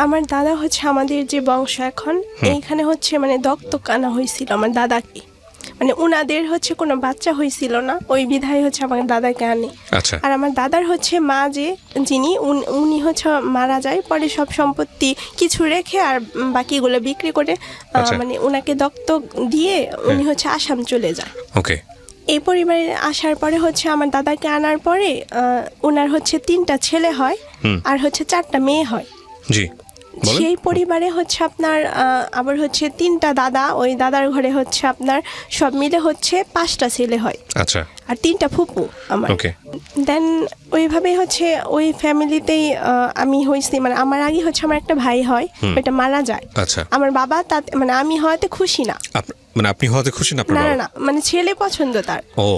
আমার দাদা হচ্ছে আমাদের যে বংশ এখন এইখানে হচ্ছে মানে দত্তক আনা হয়েছিল আমার দাদাকে, মানে উনাদের হচ্ছে কোনো বাচ্চা হয়েছিল না, ওই বিধায় হচ্ছে আমার দাদাকে আনে। আচ্ছা। আর আমার দাদার হচ্ছে মা যে যিনি উনি হচ্ছে মারা যায়, পরে সব সম্পত্তি কিছু রেখে আর বাকিগুলো বিক্রি করে মানে ওনাকে দত্তক দিয়ে উনি হচ্ছে আসাম চলে যায়। ওকে। এই পরিবারে আসার পরে হচ্ছে আমার দাদাকে আনার পরে ওনার হচ্ছে 3টা ছেলে হয় আর হচ্ছে 4টা মেয়ে হয়। জি। সেই পরিবারে হচ্ছে আপনার আবার হচ্ছে 3টা দাদা, ওই দাদার ঘরে হচ্ছে আপনার সব মিলে হচ্ছে 5টা ছেলে হয়। আচ্ছা। আর 3টা ফুপু আমার। ওকে। দেন ওইভাবে হচ্ছে ওই ফ্যামিলিতেই আমি হয়েছি, মানে আমার আগে হচ্ছে আমার একটা ভাই হয়, এটা মারা যায়। আচ্ছা। আমার বাবা তাতে মানে আমি হওয়াতে খুশি না। মানে আপনি হওয়াতে খুশি না? আপনার না বাবা? না, মানে ছেলে পছন্দ তার। ও,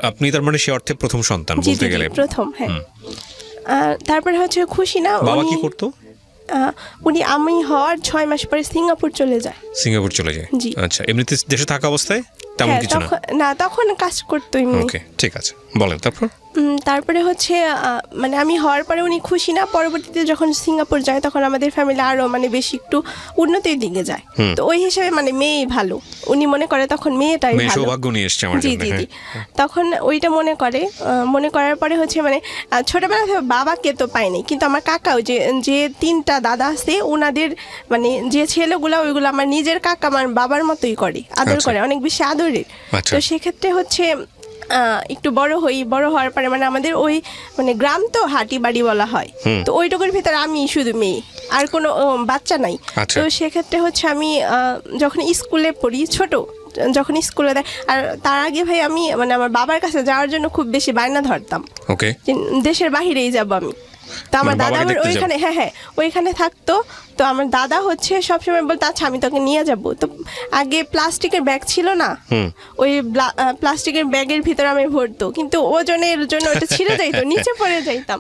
আপনি তার মানে সে অর্থে প্রথম সন্তান বলতে গেলে। প্রথম, হ্যাঁ। তারপরে হচ্ছে খুশি না। বাবা কি করতো? উনি আমি হওয়ার 6 মাস পরে সিঙ্গাপুর চলে যায়। সিঙ্গাপুর চলে যায়? জি। আচ্ছা, এমনিতে দেশে থাকা অবস্থায় তেমন কিছু না? না, তখন কাজ করতো এমনি। ওকে, ঠিক আছে, বলেন তারপর। তারপরে হচ্ছে মানে আমি হওয়ার পরে উনি খুশি না। পরবর্তীতে যখন সিঙ্গাপুর যায় তখন আমাদের ফ্যামিলি আরো মানে বেশি একটু উন্নতির দিকে যায়। তো ওই হিসেবে মানে মেয়েই ভালো, উনি মনে করে তখন মেয়েটাই ভালো, সৌভাগ্য নিয়ে এসছে আমার জন্য। জি। তখন ওইটা মনে করার পরে হচ্ছে মানে ছোটবেলা থেকে বাবাকে তো পাইনি, কিন্তু আমার কাকাও যে 3টা দাদা আছে ওনাদের মানে যে ছেলেগুলো ওইগুলো আমার নিজের কাকা আমার বাবার মতোই করে, আদর করে, অনেক বেশি আদরের। তো সেক্ষেত্রে হচ্ছে একটু বড় হওয়ার পরে মানে আমাদের ওই মানে গ্রাম তো হাটি বাড়ি বলা হয়, তো ওইটুকুর ভিতরে আমি শুধু মেয়ে, আর কোনো বাচ্চা নাই। তো সেক্ষেত্রে হচ্ছে আমি যখন স্কুলে পড়ি, যখন স্কুলে দেয়, আর তার আগে ভাই আমি মানে আমার বাবার কাছে যাওয়ার জন্য খুব বেশি বায়না ধরতাম। ওকে। দেশের বাহিরেই যাব আমি। তো আমার দাদা আমার ওইখানে ওইখানে থাকতো। তো আমার দাদা হচ্ছে সবসময় বলতো আচ্ছা আমি তোকে নিয়ে যাব। তো আগে প্লাস্টিকের ব্যাগ ছিল না, ওই প্লাস্টিকের ব্যাগের ভিতরে আমি ভরতো, কিন্তু ওজনের জন্য ওটা ছিঁড়ে যাইতো, নিচে পড়ে যাইতাম।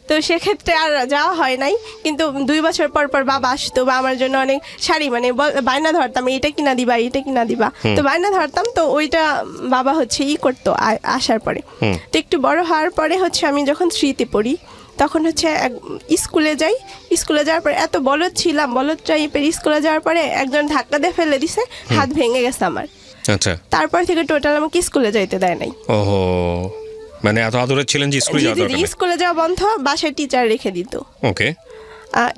তো সেক্ষেত্রে আর যাওয়া হয় নাই। কিন্তু 2 বছর পর বাবা আসতো বা আমার জন্য অনেক শাড়ি মানে বায়না ধরতাম, এটা কিনা দিবা। তো বায়না ধরতাম, তো ওইটা বাবা হচ্ছে করতো আসার পরে। তো একটু বড় হওয়ার পরে হচ্ছে আমি যখন 3তে পড়ি তখন হচ্ছে স্কুলে যাওয়ার পরে এত বলদ টাইপের, স্কুলে যাওয়ার পরে একজন ধাক্কা দিয়ে ফেলে দিছে, হাত ভেঙে গেছে আমার। আচ্ছা। তারপর থেকে টোটাল আমাকে স্কুলে যাইতে দেয় নাই। ওহো, মানে এত আদরের ছিলেন যে স্কুলে যাওয়া বন্ধ, বাসায় টিচার রেখে দিত। ওকে।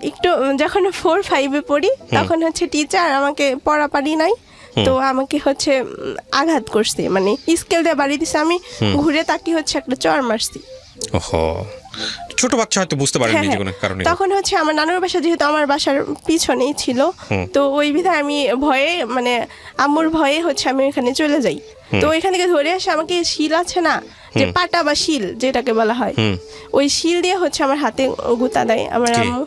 একটু যখন 4-5-এ পড়ি তখন হচ্ছে টিচার আমাকে পড়া পারি নাই, তো আমাকে হচ্ছে আঘাত করছে, মানে স্কেল দিয়ে বাড়ি দিছে, আমি ঘুরে তাকিয়ে হচ্ছে একটা চর মারছি। ওহো, ছোট বাচ্চা হয়তো বুঝতে পারেনি যে কোনো কারণে। তখন হচ্ছে আমার নানুর বাসা যেহেতু আমার বাসার পিছনেই ছিল, তো ওই বিধায় আমি ভয়ে মানে আম্মুর ভয়ে হচ্ছে আমি ওইখানে চলে যাই। তো ওইখান থেকে ধরে আসে আমাকে শিল আছে না, যে পাটা বা শিল যেটাকে বলা হয়, ওই শিল দিয়ে হচ্ছে আমার হাতে গুতা দেয় আমার আম্মু।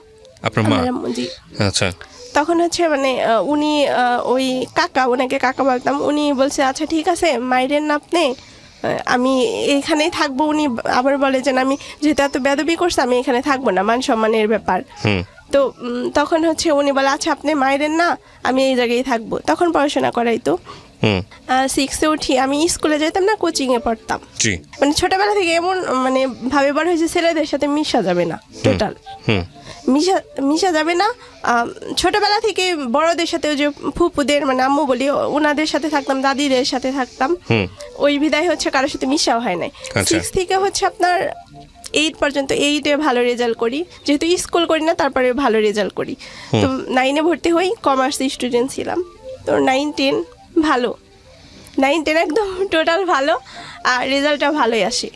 আপনার মা? জি। আচ্ছা। তখন হচ্ছে মানে উনি ওই ওনাকে কাকা বলতাম, উনি বলছে আচ্ছা ঠিক আছে মাইরেন না আপনি, আমি এইখানেই থাকবো। উনি আবার বলে যে আমি যেহেতু এত বেয়াদবি করছে আমি এখানে থাকবো না, মান সম্মানের ব্যাপার। তো তখন হচ্ছে উনি বলে আচ্ছা আপনি মাইরেন না, আমি এই জায়গায় থাকবো। তখন পড়াশোনা করাইতো। 6-এ উঠি, আমি স্কুলে যেতাম না, কোচিংয়ে পড়তাম। মানে ছোটবেলা থেকে এমন মানে ভাবে বড় হয়েছে ছেলেদের সাথে মিশা যাবে না, টোটাল মিশা যাবে না। ছোটবেলা থেকে বড়দের সাথে ওই যে ফুপুদের মানে আম্মু বলি ওনাদের সাথে থাকতাম, দাদিদের সাথে থাকতাম, ওই বিদায় হচ্ছে কারোর সাথে মিশাও হয় নাই। 6 থেকে হচ্ছে আপনার 8 পর্যন্ত 8-এ ভালো রেজাল্ট করি, যেহেতু স্কুল করি না তারপরে ভালো রেজাল্ট করি। তো 9-এ ভর্তি হই, কমার্স স্টুডেন্ট ছিলাম। তো 9-10 ভালো, 9-10 একদম টোটাল ভালো, আর রেজাল্টটা ভালোই আসে।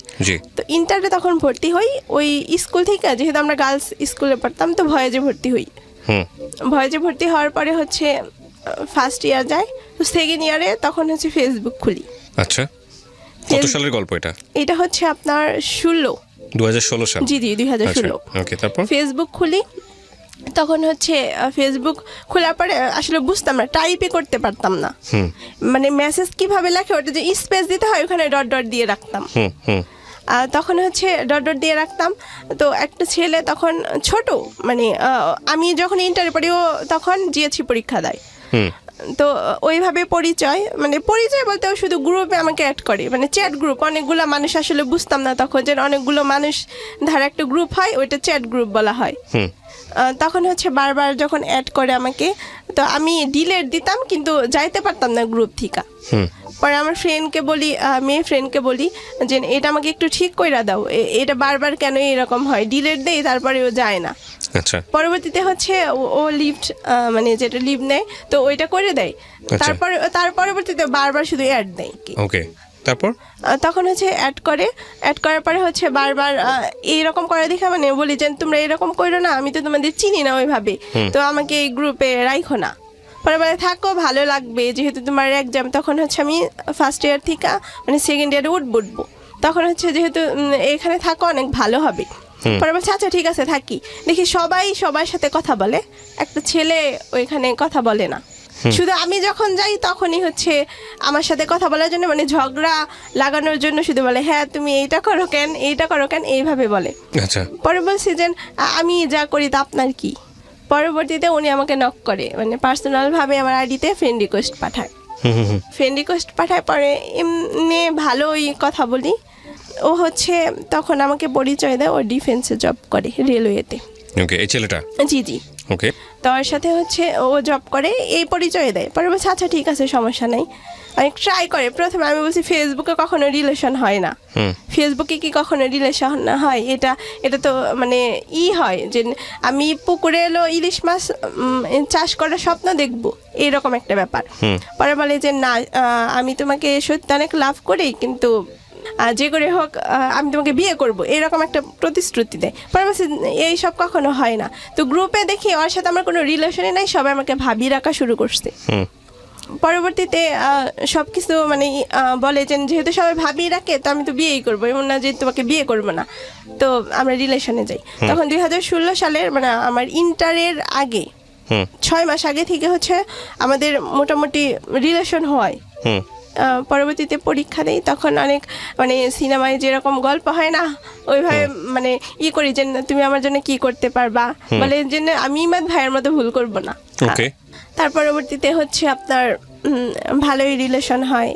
তো ইন্টারে তখন ভর্তি হই ওই স্কুল থেকে, যেহেতু আমরা গার্লস স্কুলে পড়তাম, তো ভয়েজে ভর্তি হই। ভয়েজে ভর্তি হওয়ার পরে হচ্ছে ফার্স্ট ইয়ার যায়, তো সেকেন্ড ইয়ারে তখন হচ্ছে ফেসবুক খুলি। আচ্ছা, কত সালের গল্প এটা? এটা হচ্ছে আপনার 2016 সাল। জি 2016। ওকে, তারপর ফেসবুক খুলি, তখন হচ্ছে ফেসবুক খোলার পরে আসলে বুঝতাম না, টাইপে করতে পারতাম না, মানে মেসেজ কিভাবে লেখে ওটা যে স্পেস দিতে হয় ওখানে ডট ডট দিয়ে রাখতাম। তখন হচ্ছে ডট ডট দিয়ে রাখতাম। তো একটা ছেলে তখন ছোট, মানে আমি যখন ইন্টারে পড়ি ও তখন জিএসসি পরীক্ষা দেয়, তো ওইভাবে পরিচয় বলতেও শুধু গ্রুপে আমাকে অ্যাড করে, মানে চ্যাট গ্রুপ, অনেকগুলো মানুষ, আসলে বুঝতাম না তখন যে অনেকগুলো মানুষ ধারা একটা গ্রুপ হয়, ওইটা চ্যাট গ্রুপ বলা হয়। তখন হচ্ছে বারবার যখন অ্যাড করে আমাকে, তো আমি ডিলেট দিতাম কিন্তু যাইতে পারতাম না গ্রুপ থেকে। পরে আমার ফ্রেন্ডকে বলি, মেয়ে ফ্রেন্ডকে বলি যে এটা আমাকে একটু ঠিক কইরা দাও, এটা বারবার কেন এরকম হয়, ডিলেট দেই তারপরে ও যায় না। আচ্ছা, পরবর্তীতে হচ্ছে ও লিফট, মানে যেটা লিভ নেয় তো ওইটা করে দেয়। তার পরবর্তীতে বারবার শুধু অ্যাড দেয়। ওকে, তারপর তখন হচ্ছে অ্যাড করার পরে হচ্ছে বারবার এইরকম করে দেখে মানে বলি যে তোমরা এরকম করো না, আমি তো তোমাদের চিনি না ওইভাবে, তো আমাকে এই গ্রুপে রাখো না। পরে বলে থাকো, ভালো লাগবে, যেহেতু তোমার এক্সাম। তখন হচ্ছে আমি ফার্স্ট ইয়ার থেকে মানে সেকেন্ড ইয়ারে উঠবো, তখন হচ্ছে যেহেতু এখানে থাকো অনেক ভালো হবে। পরে বলছে আচ্ছা ঠিক আছে থাকি। দেখি সবার সাথে কথা বলে, একটা ছেলে ওইখানে কথা বলে না। শুধু আমি যখন যাই তখনই হচ্ছে আমার সাথে কথা বলার জন্য, মানে ঝগড়া লাগানোর জন্য শুধু বলে হ্যাঁ তুমি এইটা করো কেন এইভাবে বলে। আচ্ছা, পরে বলছি যে আমি যা করি তা আপনার কি। পরবর্তীতে উনি আমাকে নক করে, মানে পার্সোনালভাবে আমার আইডিতে ফ্রেন্ড রিকোয়েস্ট পাঠায়। পরে এমনি ভালোই কথা বলি। ও হচ্ছে তখন আমাকে পরিচয় দেয়, ও ডিফেন্সে জব করে, রেলওয়েতে। ওকে, এই ছেলেটা? জি। ওকে, তার সাথে হচ্ছে ও জব করে, এই পরিচয় দেয়। পরে বলছে আচ্ছা ঠিক আছে, সমস্যা নাই। অনেক ট্রাই করে। প্রথমে আমি বলছি ফেসবুকে কখনো রিলেশন হয় না, ফেসবুকে কি কখনো রিলেশন হয়? এটা তো মানে হয় যে আমি পুকুরে এলো ইলিশ মাছ চাষ করার স্বপ্ন দেখবো, এইরকম একটা ব্যাপার। পরে বলে যে না, আমি তোমাকে সত্যি অনেক লাভ করি, কিন্তু যে করে হোক আমি তোমাকে বিয়ে করব, এরকম একটা প্রতিশ্রুতি দেয়। পরে বলছি এইসব কখনো হয় না। তো গ্রুপে দেখি ওর সাথে আমার কোনো রিলেশনই নাই, সবাই আমাকে ভাবি রাখা শুরু করছে। পরবর্তীতে সব কিছু মানে বলে যে যেহেতু সবাই ভাবি রাখে, তো আমি তো বিয়েই করবো, এমন না যে তোমাকে বিয়ে করবো না। তো আমরা রিলেশনে যাই। তখন 2016 সালের মানে আমার ইন্টারের আগে 6 মাস আগে থেকে হচ্ছে আমাদের মোটামুটি রিলেশন হয়। পরবর্তীতে পরীক্ষা দেই, তখন অনেক মানে সিনেমায় যেরকম গল্প হয় না, ওইভাবে মানে করি যে তুমি আমার জন্য কি করতে পারবা, বলে যে আমি ইমাদ ভাইয়ের মতো ভুল করব না। তার পরবর্তীতে হচ্ছে আপনার ভালোই রিলেশন হয়।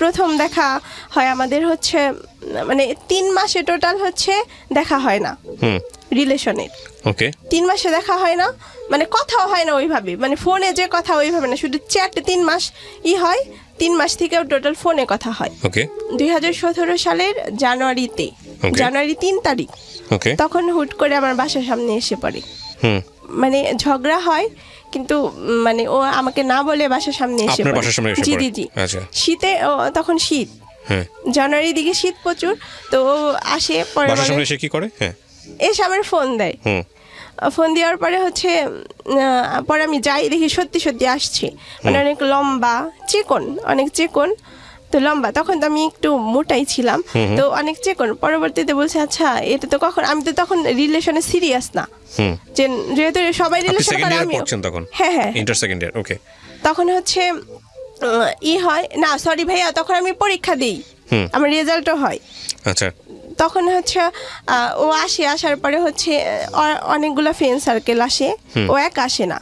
প্রথম দেখা হয় আমাদের হচ্ছে মানে 3 মাসে টোটাল হচ্ছে দেখা হয় না রিলেশনের। 3 মাসে দেখা হয় না, মানে কথাও হয় না ওইভাবে, মানে ফোনে যে কথা ওইভাবে না, শুধু চ্যাটে 3 মাস হয়। 3 মাস থেকেও টোটাল ফোনে কথা হয়। 2017 সালের জানুয়ারি 3 তারিখ তখন হুট করে আমার বাসার সামনে এসে পড়ে। মানে ঝগড়া হয়, কিন্তু মানে ও আমাকে না বলে বাসার সামনে এসে পড়ে। জি। শীতে, তখন শীত, জানুয়ারির দিকে শীত প্রচুর। তো ও আসে, পরে কি করে, এসে আমার ফোন দেয়। ফোন দেওয়ার পরে হচ্ছে পরে আমি যাই, দেখি সত্যি আসছে, মানে অনেক লম্বা, অনেক চিকন, তো লম্বা। তখন তো আমি একটু মোটাই ছিলাম, তো অনেক চিকন। পরবর্তীতে বলছে আচ্ছা এটা তো আমি তো তখন রিলেশনে সিরিয়াস না, যেহেতু সবাই রিলেশন করে, আমি হ্যাঁ ইন্টার সেকেন্ড ইয়ার। ওকে, তখন হচ্ছে হয় না, সরি ভাইয়া, তখন আমি পরীক্ষা দিই, আমার রেজাল্টও হয়। আচ্ছা, তখন হচ্ছে ও আসার পরে হচ্ছে অনেকগুলো ফ্রেন্ড সার্কেল আসে, ও এক আসে না,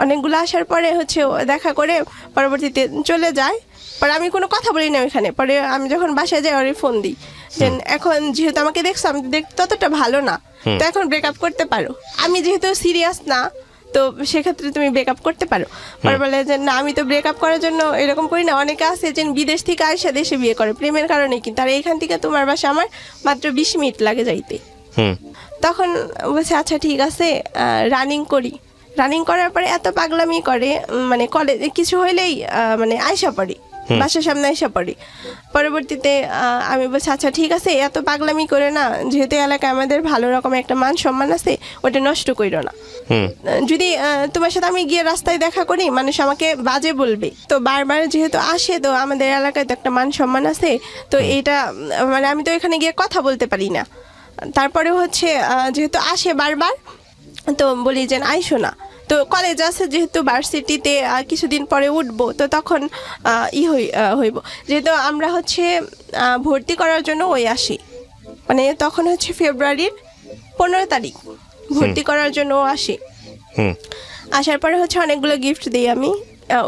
অনেকগুলো আসার পরে হচ্ছে ও দেখা করে পরবর্তীতে চলে যায়। পরে আমি কোনো কথা বলি না ওইখানে। পরে আমি যখন বাসায় যাই ওরে ফোন দিই যে এখন যেহেতু আমাকে দেখছো, আমি ততটা ভালো না, তো এখন ব্রেকআপ করতে পারো, আমি যেহেতু সিরিয়াস না, তো সেক্ষেত্রে তুমি ব্রেকআপ করতে পারো। পরে বলে যে না, আমি তো ব্রেকআপ করার জন্য এরকম করি না, অনেকে আছে যে বিদেশ থেকে আইসা দেশে বিয়ে করে প্রেমের কারণে, কিন্তু আর এইখান থেকে তোমার বাসা আমার মাত্র 20 মিনিট লাগে যাইতে। তখন বলছে আচ্ছা ঠিক আছে, রানিং করার পরে এত পাগলামি করে, মানে কলেজে কিছু হইলেই মানে আইসা পড়ে, বাসার সামনে আইসা পড়ে। পরবর্তীতে আমি বলছি আচ্ছা ঠিক আছে, এত পাগলামি করে না, যেহেতু এলাকায় আমাদের ভালো রকমের একটা মান সম্মান আছে, ওটা নষ্ট করো না। যদি তোমার সাথে আমি গিয়ে রাস্তায় দেখা করি, মানুষ আমাকে বাজে বলবে, তো বারবার যেহেতু আসে, তো আমাদের এলাকায় তো একটা মান সম্মান আছে, তো এটা মানে আমি তো এখানে গিয়ে কথা বলতে পারি না। তারপরে হচ্ছে যেহেতু আসে বারবার, তো বলি যে আইসো না, তো কলেজ আছে যেহেতু ভার্সিটিতে কিছুদিন পরে উঠবো, তো তখন হইব, যেহেতু আমরা হচ্ছে ভর্তি করার জন্য আসি, মানে তখন হচ্ছে ফেব্রুয়ারির 15 তারিখ ভর্তি করার জন্য আসি। আসার পরে হচ্ছে অনেকগুলো গিফট দিই আমি,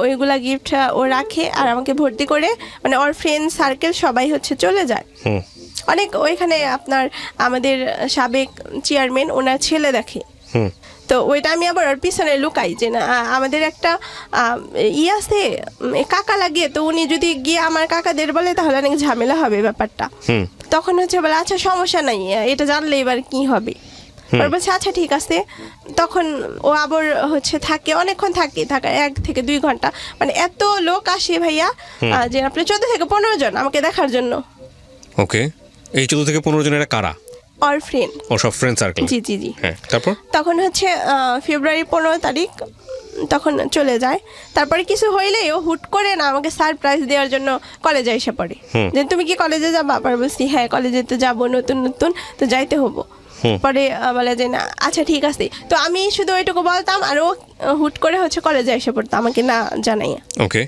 ওইগুলা গিফট ও রাখে আর আমাকে ভর্তি করে মানে ওর ফ্রেন্ড সার্কেল সবাই হচ্ছে চলে যায়। অনেক ওইখানে আপনার আমাদের সাবেক চেয়ারম্যান ওনার ছেলে দেখে। তো ওইটা আমি আবার ওর পিছনে লুকাই যে না আমাদের একটা আছে কাকা লাগিয়ে, তো উনি যদি গিয়ে আমার কাকাদের বলে তাহলে অনেক ঝামেলা হবে ব্যাপারটা। তখন হচ্ছে বলে আচ্ছা সমস্যা নাই, এটা জানলে এবার কি হবে। বলছে আচ্ছা ঠিক আছে। তখন ও আবার হচ্ছে থাকে অনেকক্ষণ থাকে 1 থেকে 2 ঘন্টা, মানে এত লোক আসে ভাইয়া যে আপনি 14 থেকে 15 জন আমাকে দেখার জন্য। ওকে, এই 14 থেকে 15 জনের কারা? ওর ফ্রেন্ড, ও সব ফ্রেন্ড সার্কেল। জি জি জি। হ্যাঁ, তারপর তখন হচ্ছে ফেব্রুয়ারি 15 তারিখ তখন চলে যায়। তারপরে কিছু হইলেই ও হুট করে না আমাকে সারপ্রাইজ দেওয়ার জন্য কলেজে এসে পড়ে যে তুমি কি কলেজে যাবা? আবার বলছি হ্যাঁ কলেজে তো যাবো, নতুন নতুন তো যাইতে হবো। পরে বলে যে না আচ্ছা ঠিক আছে। তো আমি শুধু ওইটুকু বলতাম আর ও হুট করে হচ্ছে কলেজে এসে পড়তো আমাকে না জানাই। ওকে,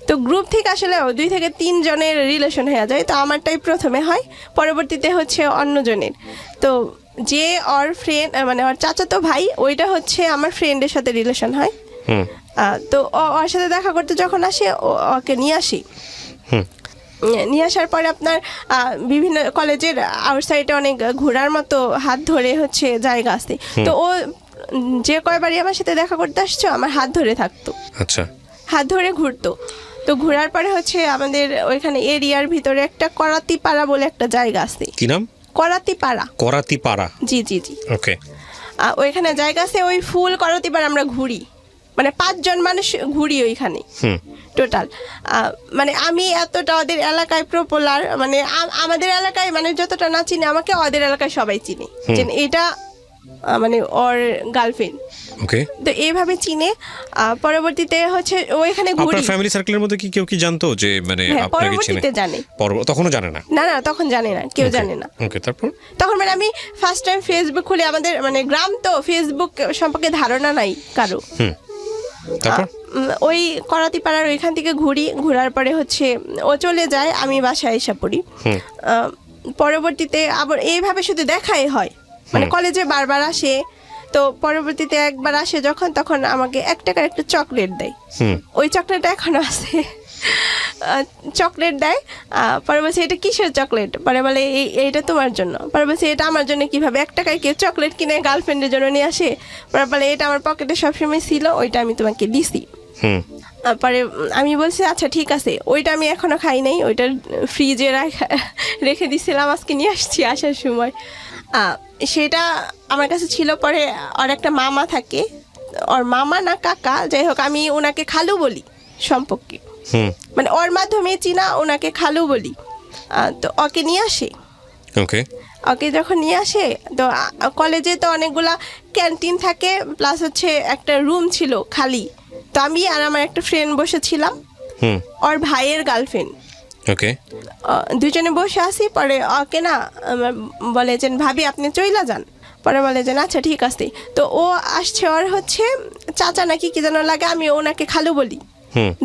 তো গ্রুপ থেকে আসলে 2 থেকে 3 জনের রিলেশন হয়ে যায়। তো আমারটাই প্রথমে হয়, পরবর্তীতে হচ্ছে অন্য জনের। তো যে ওর ফ্রেন্ড মানে ওর চাচাতো ভাই ওইটা হচ্ছে আমার ফ্রেন্ডের সাথে রিলেশন হয়। তো ওর সাথে দেখা করতে যখন আসে ওকে নিয়ে আসি। নিয়ে আসার পরে আপনার বিভিন্ন কলেজের আউটসাইডে অনেক ঘোরার মতো হাত ধরে হচ্ছে জায়গা আছে। তো ও যে কয়বারই আমার সাথে দেখা করতে আসছো আমার হাত ধরে থাকতো। আচ্ছা, হাত ধরে ঘুরতো। তো ঘোরার পরে হচ্ছে আমাদের ওইখানে এরিয়ার ভিতরে একটা করাতিপাড়া বলে একটা জায়গা আছে। কি নাম? করাতিপাড়া। করাতিপাড়া, জি জি জি। ওকে। ওইখানে জায়গা আছে, ওই ফুল করাতিপাড়া আমরা ঘুরি, মানে 5 জন মানুষ ঘুরি ওইখানে টোটাল। মানে আমি এতটা ওদের এলাকায় পপুলার, মানে আমাদের এলাকায় মানে যতটা না চিনি আমাকে ওদের এলাকায় সবাই চিনি যে এটা মানে ওর গার্লফ্রেন্ড। ওকে, তো এইভাবে চিনে। পরবর্তীতে হচ্ছে ওইখানে ঘুরি। আপনার ফ্যামিলি সার্কেলের মধ্যে কি কেউ কি জানতো যে মানে আপনাকে চিনে? পরবর্তীতে জানে। তখনও জানে না? না না তখন জানে না, কেউ জানে না। ওকে, তারপর? তখন মানে আমি ফার্স্ট টাইম ফেসবুক খুলে, আমাদের মানে গ্রাম তো ফেসবুক সম্পর্কে ধারণা নাই কারো। তারপর ওই করাতিপাড়ার ওইখান থেকে ঘোরার পরে হচ্ছে ও চলে যায়, আমি বাসায় এসে পড়ি। পরবর্তীতে আবার এইভাবে শুধু দেখাই হয়, মানে কলেজে বারবার আসে। তো পরবর্তীতে একবার আসে যখন, তখন আমাকে 1 টাকার একটা চকলেট দেয়। ওই চকলেটটা এখনো আছে। চকলেট দেয়, পরে বলছে এটা কিসের চকলেট? পরে বলে এইটা তোমার জন্য। পরে বলছে এটা আমার জন্য কিভাবে? 1 টাকায় কেউ চকলেট কিনে গার্লফ্রেন্ডের জন্য নিয়ে আসে? পরে বলে এটা আমার পকেটে সবসময় ছিল, ওইটা আমি তোমাকে দিছি। পরে আমি বলছি আচ্ছা ঠিক আছে। ওইটা আমি এখনো খাই নাই, ওইটা ফ্রিজে রেখে দিছিলাম, আজকে নিয়ে আসছি আসার সময়। সেটা আমার কাছে ছিল। পরে ওর একটা মামা থাকে, ওর মামা না কাকা যাই হোক, আমি ওনাকে খালু বলি সম্পর্কে, মানে ওর মাধ্যমে চিনা, ওনাকে খালু বলি। তো ওকে নিয়ে আসে। ওকে, ওকে যখন নিয়ে আসে তো কলেজে তো অনেকগুলা ক্যান্টিন থাকে, প্লাস হচ্ছে একটা রুম ছিল খালি। তো আমি আর আমার একটা ফ্রেন্ড বসেছিলাম, ওর ভাইয়ের গার্লফ্রেন্ড। ওকে, দুজনে বসে আসি। পরে ওকে না বলে যে ভাবি আপনি চইলা যান। পরে বলে যে আচ্ছা ঠিক আছে। তো ও আসছে, ওর হচ্ছে চাচা নাকি কি যেন লাগে, আমি ওনাকে খালু বলি,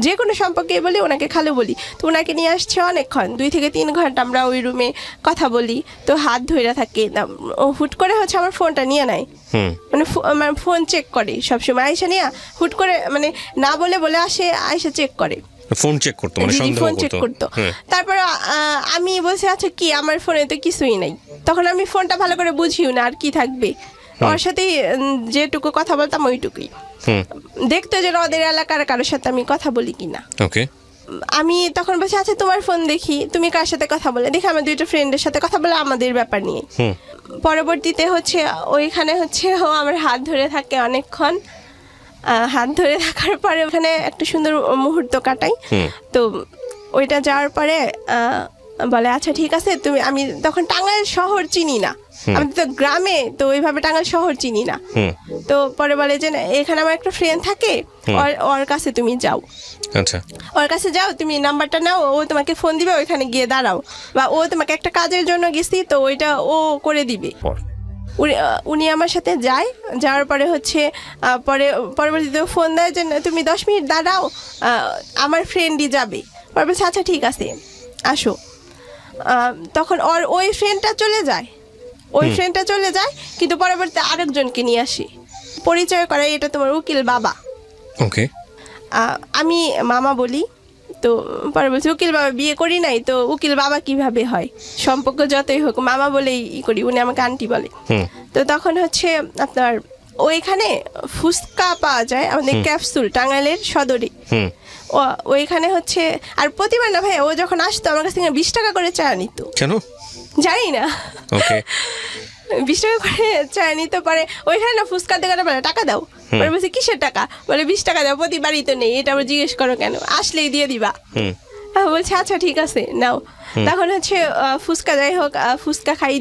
যে কোনো সম্পর্কে বলি ওনাকে খালু বলি। তো ওনাকে নিয়ে আসছে অনেকক্ষণ, 2 থেকে 3 ঘন্টা আমরা ওই রুমে কথা বলি। তো হাত ধরে থাকে। ও হুট করে হচ্ছে আমার ফোনটা নিয়ে নেয়, মানে ফোন চেক করে সবসময়। আয়সা নিয়ে হুট করে মানে না বলে আসে, আয়সা চেক করে, ফোন চেক করতো, মানে সন্দেহ ফোন চেক করতো। তারপর আমি বলছি আচ্ছা কি, আমার ফোনে তো কিছুই নাই। তখন আমি ফোনটা ভালো করে বুঝিও না, আর কি থাকবে, ওর সাথেই যেটুকু কথা বলতাম ওইটুকুই। দেখতো যে ওদের এলাকার কারোর সাথে আমি কথা বলি কিনা। ওকে, আমি তখন বলছি আচ্ছা তোমার ফোন দেখি, তুমি কার সাথে কথা বলে দেখি। আমার 2টা ফ্রেন্ডের সাথে কথা বলে আমাদের ব্যাপার নিয়ে। পরবর্তীতে হচ্ছে ওইখানে হচ্ছে ও আমার হাত ধরে থাকে অনেকক্ষণ। হাত ধরে থাকার পরে ওখানে একটা সুন্দর মুহূর্ত কাটাই। তো ওইটা যাওয়ার পরে বলে আচ্ছা ঠিক আছে তুমি, আমি তখন টাঙ্গাইল শহর চিনি না, আমি তো গ্রামে, তো ওইভাবে টাঙ্গাইল শহর চিনি না। তো পরে বলে যে এখানে আমার একটা ফ্রেন্ড থাকে, ওর কাছে তুমি যাও। আচ্ছা, ওর কাছে যাও, তুমি নাম্বারটা নাও, ও তোমাকে ফোন দিবে, ওইখানে গিয়ে দাঁড়াও, বা ও তোমাকে একটা কাজের জন্য গেছি তো ওইটা ও করে দিবে। উনি আমার সাথে যায়। যাওয়ার পরে হচ্ছে পরবর্তীতে ফোন দেয় যে তুমি 10 মিনিট দাঁড়াও, আমার ফ্রেন্ডই যাবে। পরে বলছে আচ্ছা ঠিক আছে আসো। তখন ওই ফ্রেন্ডটা চলে যায়, কিন্তু পরবর্তীতে আরেকজনকে নিয়ে আসি, পরিচয় করাই এটা তোমার উকিল বাবা। ওকে, আমি মামা বলি। তো পরে বলছে উকিল বাবা বিয়ে করি নাই, তো উকিল বাবা কিভাবে হয়, সম্পর্ক যতই হোক মামা বলেই করি, উনি আমাকে আন্টি বলে। তো তখন হচ্ছে আপনার ওইখানে ফুচকা পাওয়া যায় আমাদের ক্যাপসুল, টাঙ্গাইলের সদরে। ওইখানে হচ্ছে, আর প্রতিবার না ভাই ও যখন আসতো আমার কাছ থেকে 20 টাকা করে চা নিত। কেন জানি না, ওকে 20 টাকা করে চা নিতে পারে। ওইখানে না ফুচকা দোকানে বলে টাকা দাও, পরে বলছে কিসের টাকা, বলে 20 টাকা দাও, প্রতিবারই তো নেই, এটা আবার জিজ্ঞেস করো কেন, আসলেই দিয়ে দিবা। বলছে আচ্ছা ঠিক আছে নাও। তখন হচ্ছে ফুচকা, যাই হোক ফুচকা খাই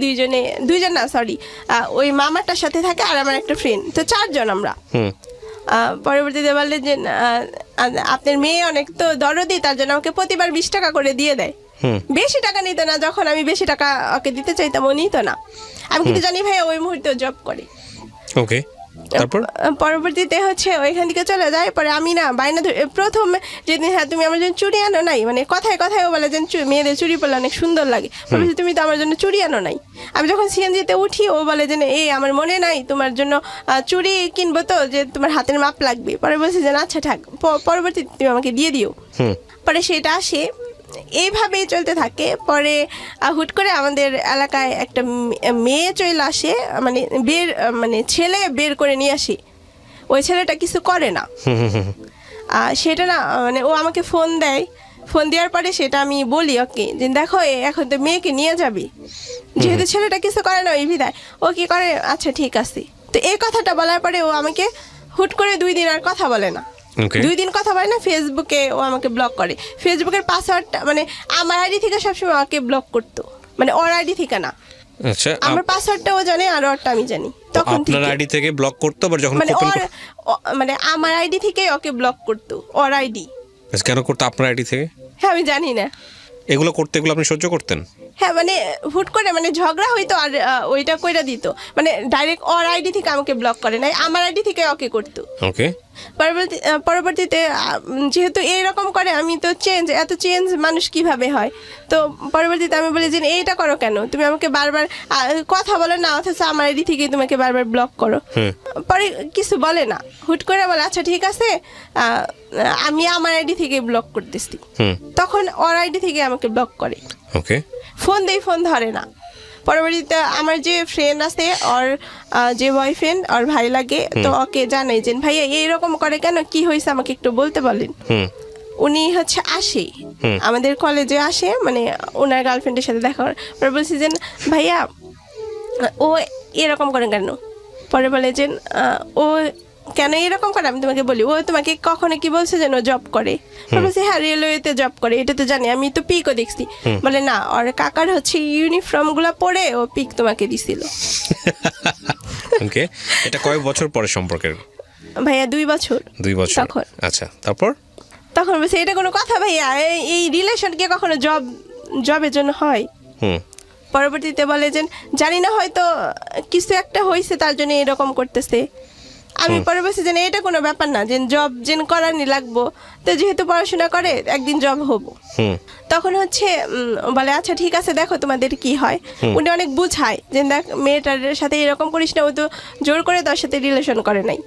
দুইজন না সরি, ওই মামাটার সাথে থাকে আর আমার একটা ফ্রেন্ড, তো 4 জন আমরা। পরবর্তীতে বললেন যে আপনার মেয়ে অনেক তো দরদি, তার জন্য আমাকে প্রতিবার 20 টাকা করে দিয়ে দেয়। বেশি টাকা নিত না, যখন আমি বেশি টাকা ওকে দিতে চাইতাম ও নিত না। আমি কিন্তু জানি ভাই ওই মুহূর্তে জব করে। ওকে, তারপর পরবর্তীতে হচ্ছে ওইখান থেকে চলে যায়। পরে আমি না বাইনা প্রথম যেদিন, হ্যাঁ তুমি আমার জন্য চুড়ি আনো নাই, মানে কথায় কথায় ও বলে যে মেয়েদের চুড়ি পরলে অনেক সুন্দর লাগে, বলছি তুমি তো আমার জন্য চুড়ি আনো নাই। আমি যখন সিএনজিতে উঠি ও বলে যে এই আমার মনে নাই তোমার জন্য চুড়ি কিনবো, তো যে তোমার হাতের মাপ লাগবে। পরে বলছি যে আচ্ছা থাক, পরবর্তীতে তুমি আমাকে দিয়ে দিও। পরে সেটা আসে, এইভাবেই চলতে থাকে। পরে হুট করে আমাদের এলাকায় একটা মেয়ে চলে আসে, মানে ছেলে বের করে নিয়ে আসি। ওই ছেলেটা কিছু করে না, সেটা না মানে ও আমাকে ফোন দেয়। ফোন দেওয়ার পরে সেটা আমি বলি ওকে যে দেখো এখন তো মেয়েকে নিয়ে যাবি, যেহেতু ছেলেটা কিছু করে না ওই বিধায় ও কি করে, আচ্ছা ঠিক আছে। তো এই কথাটা বলার পরে ও আমাকে হুট করে 2 দিন আর কথা বলে না। 2 দিন কথা বলে না, ফেসবুকে ও আমাকে ব্লক করে। ফেসবুকের পাসওয়ার্ডটা মানে আমার আইডি থেকে সবসময় আমাকে ব্লক করতো, মানে ওর আইডি থেকে না। আচ্ছা, আমার পাসওয়ার্ডটা ও জানে আর ওরটা আমি জানি। তখন আপনার আইডি থেকে ব্লক করতো, আবার যখন মানে মানে আমার আইডি থেকে ওকে ব্লক করতো, ওর আইডি। কেন করতো আপনার আইডি থেকে? হ্যাঁ আমি জানি না। এগুলো করতে, এগুলো আপনি সহ্য করতেন? হ্যাঁ মানে হুট করে মানে ঝগড়া হইতো আর ওইটা কইরা দিত, মানে ডাইরেক্ট ওর আইডি থেকে আমাকে ব্লক করে নাই, আমার আইডি থেকে ওকে করতো। ওকে, পরবর্তীতে যেহেতু এইরকম করে, আমি তো এত চেঞ্জ মানুষ কিভাবে হয়। তো পরবর্তীতে আমি বলি যে এইটা করো কেন, তুমি আমাকে বারবার কথা বলো না, অথচ আমার আইডি থেকে তোমাকে বারবার ব্লক করো। পরে কিছু বলে না, হুট করে বলে আচ্ছা ঠিক আছে আমি আমার আইডি থেকে ব্লক করতেছি। তখন ওর আইডি থেকে আমাকে ব্লক করে। ওকে, ফোন দেই, ফোন ধরে না। পরবর্তীতে আমার যে ফ্রেন্ড আছে, ওর যে বয়ফ্রেন্ড, ওর ভাই লাগে, তো ওকে জানাই যে ভাইয়া এইরকম করে কেন, কি হয়েছে আমাকে একটু বলতে বলেন। উনি হচ্ছে আসে আমাদের কলেজে আসে, মানে ওনার গার্লফ্রেন্ডের সাথে দেখা করার পরে বলছি যে ভাইয়া ও এরকম করে কেন। পরে বলে যে ও কেন এরকম করে, আমি তোমাকে বলি ও তোমাকে কখনো কি বলছে যেন জব করে। বলছি হ্যাঁ রেলওয়েতে জব করে, এটা তো জানি, আমি তো পিকও দেখছি। বলে না, ওর কাকার হচ্ছে ইউনিফর্ম গুলা পরে ও পিক তোমাকে দিছিল। ওকে, এটা কয়েক বছর পরে সম্পর্কের? ভাইয়া 2 বছর। 2 বছর, তখন আচ্ছা। তারপর তখন বলছে এটা কোনো কথা ভাইয়া, এই রিলেশন কি কখনো জবের জন্য হয়? পরবর্তীতে বলে যে জানি না, হয়তো কিছু একটা হয়েছে তার জন্য এরকম করতেছে। আমি পরে বলছি যে এটা কোনো ব্যাপার না, যে জব যেন করারই লাগবো, তো যেহেতু পড়াশোনা করে একদিন জব হবো। তখন হচ্ছে বলে আচ্ছা ঠিক আছে দেখো তোমাদের কি হয়। উনি অনেক বুঝায় যে দেখ মেয়েটার সাথে এরকম করিস না, ও তো জোর করে তোর সাথে রিলেশন করে নাই,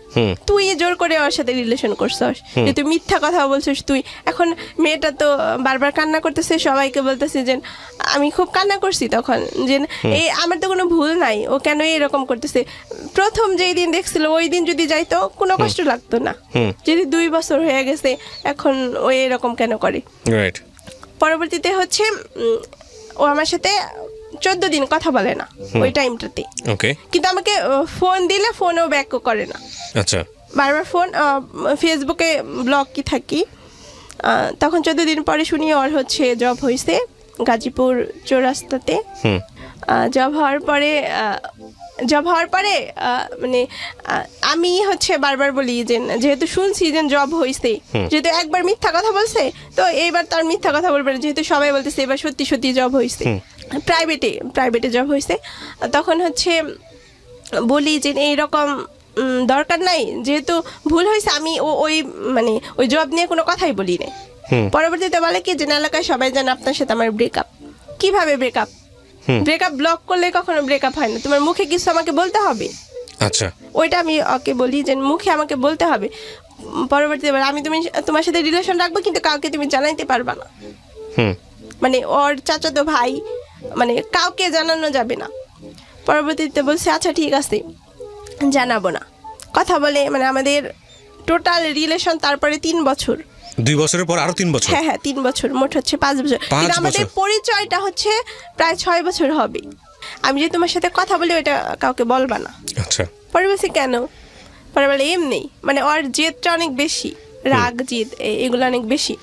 তুই জোর করে ওর সাথে রিলেশন করছস, যে তুই মিথ্যা কথা বলছিস তুই। এখন মেয়েটা তো বারবার কান্না করতেছে, সবাইকে বলতেছে যে আমি খুব কান্না করছি তখন, যে এই আমার তো কোনো ভুল নাই, ও কেন এরকম করতেছে। প্রথম যেই দিন দেখছিল ওই দিন যদি যাইতো কোনো কষ্ট লাগতো না, যদি 2 বছর হয়ে গেছে এখন ও এরকম কেন করে। রাইট। পরবর্তীতে হচ্ছে ও আমার সাথে 14 দিন কথা বলে না ওই টাইমটাতে। ওকে, কিন্তু আমাকে ফোন দিলে ফোনও ব্যাকও করে না। আচ্ছা, বারবার ফোন, ফেসবুকে ব্লক কি থাকি। তখন 14 দিন পরে শুনি ওর হচ্ছে জব হয়েছে গাজীপুর চৌরাস্তাতে। জব হওয়ার পরে মানে আমি হচ্ছে বারবার বলি যে যেহেতু শুনছি যে জব হয়েছে, যেহেতু একবার মিথ্যা কথা বলছে, তো এইবার তার মিথ্যা কথা বলবে না, যেহেতু সবাই বলতেছে এবার সত্যি সত্যি জব হয়েছে, প্রাইভেটে জব হয়েছে। তখন হচ্ছে বলি যে এইরকম দরকার নাই, যেহেতু ভুল হয়েছে, আমি ওই জব নিয়ে কোনো কথাই বলি না। পরবর্তীতে বলে কি যে এলাকায় সবাই জানে আপনার সাথে আমার ব্রেকআপ। কিভাবে ব্রেকআপ ব্লক করলে কখনো ব্রেকআপ হয় না, তোমার মুখে কিছু আমাকে বলতে হবে। আচ্ছা ওইটা আমি ওকে বলি যে মুখে আমাকে বলতে হবে, পরবর্তীতে আমি তোমার সাথে রিলেশন রাখবো কিন্তু কাউকে তুমি জানাইতে পারবা না। হুম মানে ওর চাচাতো ভাই, মানে কাউকে জানানো যাবে না। পরবর্তীতে বলছে আচ্ছা ঠিক আছে জানাবো না। কথা বলে মানে আমাদের টোটাল রিলেশন তারপরে 3 বছর। 2 বছরের পর আরো 3 বছর? হ্যাঁ 3 বছর, মোট হচ্ছে 5 বছর। কিন্তু আমাদের পরিচয়টা হচ্ছে প্রায় 6 বছর হবে। আমি যে তোমার সাথে কথা বলি ওইটা কাউকে বলবা না। আচ্ছা। পরে বলছি কেন? পরে বলে এমনি, মানে ওর জেদটা অনেক বেশি, রাগ জেদ এগুলো অনেক বেশি।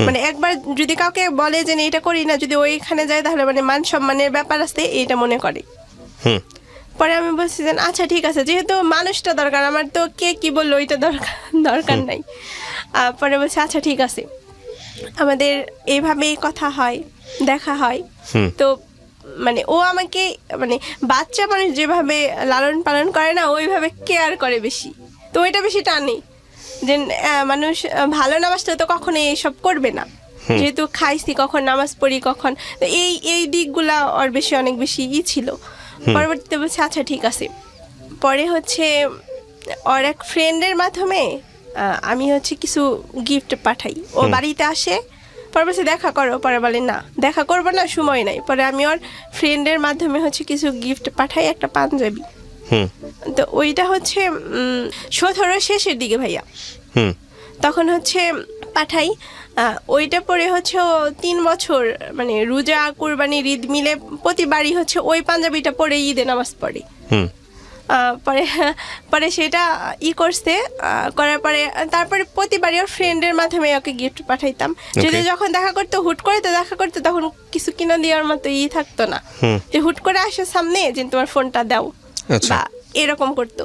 মানে একবার যদি কাউকে বলে যে এটা করি না, যদি ওইখানে যায় তাহলে মানে মান সম্মানের ব্যাপার আছে এটা মনে করে। পরে আমি বলছি যে আচ্ছা ঠিক আছে, যেহেতু মানুষটা দরকার, আমার তো কে কি বললো ওইটা দরকার নাই। পরে বলছি আচ্ছা ঠিক আছে, আমাদের এইভাবেই কথা হয়, দেখা হয়। তো মানে ও আমাকে মানে বাচ্চা মানুষ যেভাবে লালন পালন করে না ওইভাবে কেয়ার করে বেশি। তো ওইটা বেশি টানে যে মানুষ ভালো না বাসলে তো কখনো এইসব করবে না, যেহেতু খাইছি কখন নামাজ পড়ি কখন, এই দিকগুলা ওর বেশি অনেক বেশি ছিল। পরবর্তীতে বলছে আচ্ছা ঠিক আছে। পরে হচ্ছে ওর এক ফ্রেন্ডের মাধ্যমে আমি হচ্ছে কিছু গিফট পাঠাই, ও বাড়িতে আসে। পরে বলছে দেখা করো, পরে বলে না দেখা করবো না, সময় নাই। পরে আমি ওর ফ্রেন্ডের মাধ্যমে হচ্ছে কিছু গিফট পাঠাই, একটা পাঞ্জাবি। তো ওইটা হচ্ছে 17 শেষের দিকে ভাইয়া, তখন হচ্ছে পাঠাই। ওইটা পরে হচ্ছে ও 3 বছর মানে রোজা কুরবানির ঈদ মিলে প্রতিবারই হচ্ছে ওই পাঞ্জাবিটা পরে ঈদে নামাজ পড়ে। পরে সেটা করছে, করার পরে তারপরে প্রতিবারই ওর ফ্রেন্ডের মাধ্যমে ওকে গিফট পাঠাইতাম। যদি যখন দেখা করতো হুট করে তো দেখা করতো, তখন কিছু কিনা দেওয়ার মতো থাকতো না, যে হুট করে আসে সামনে যে তোমার ফোনটা দাও বা এরকম করতো।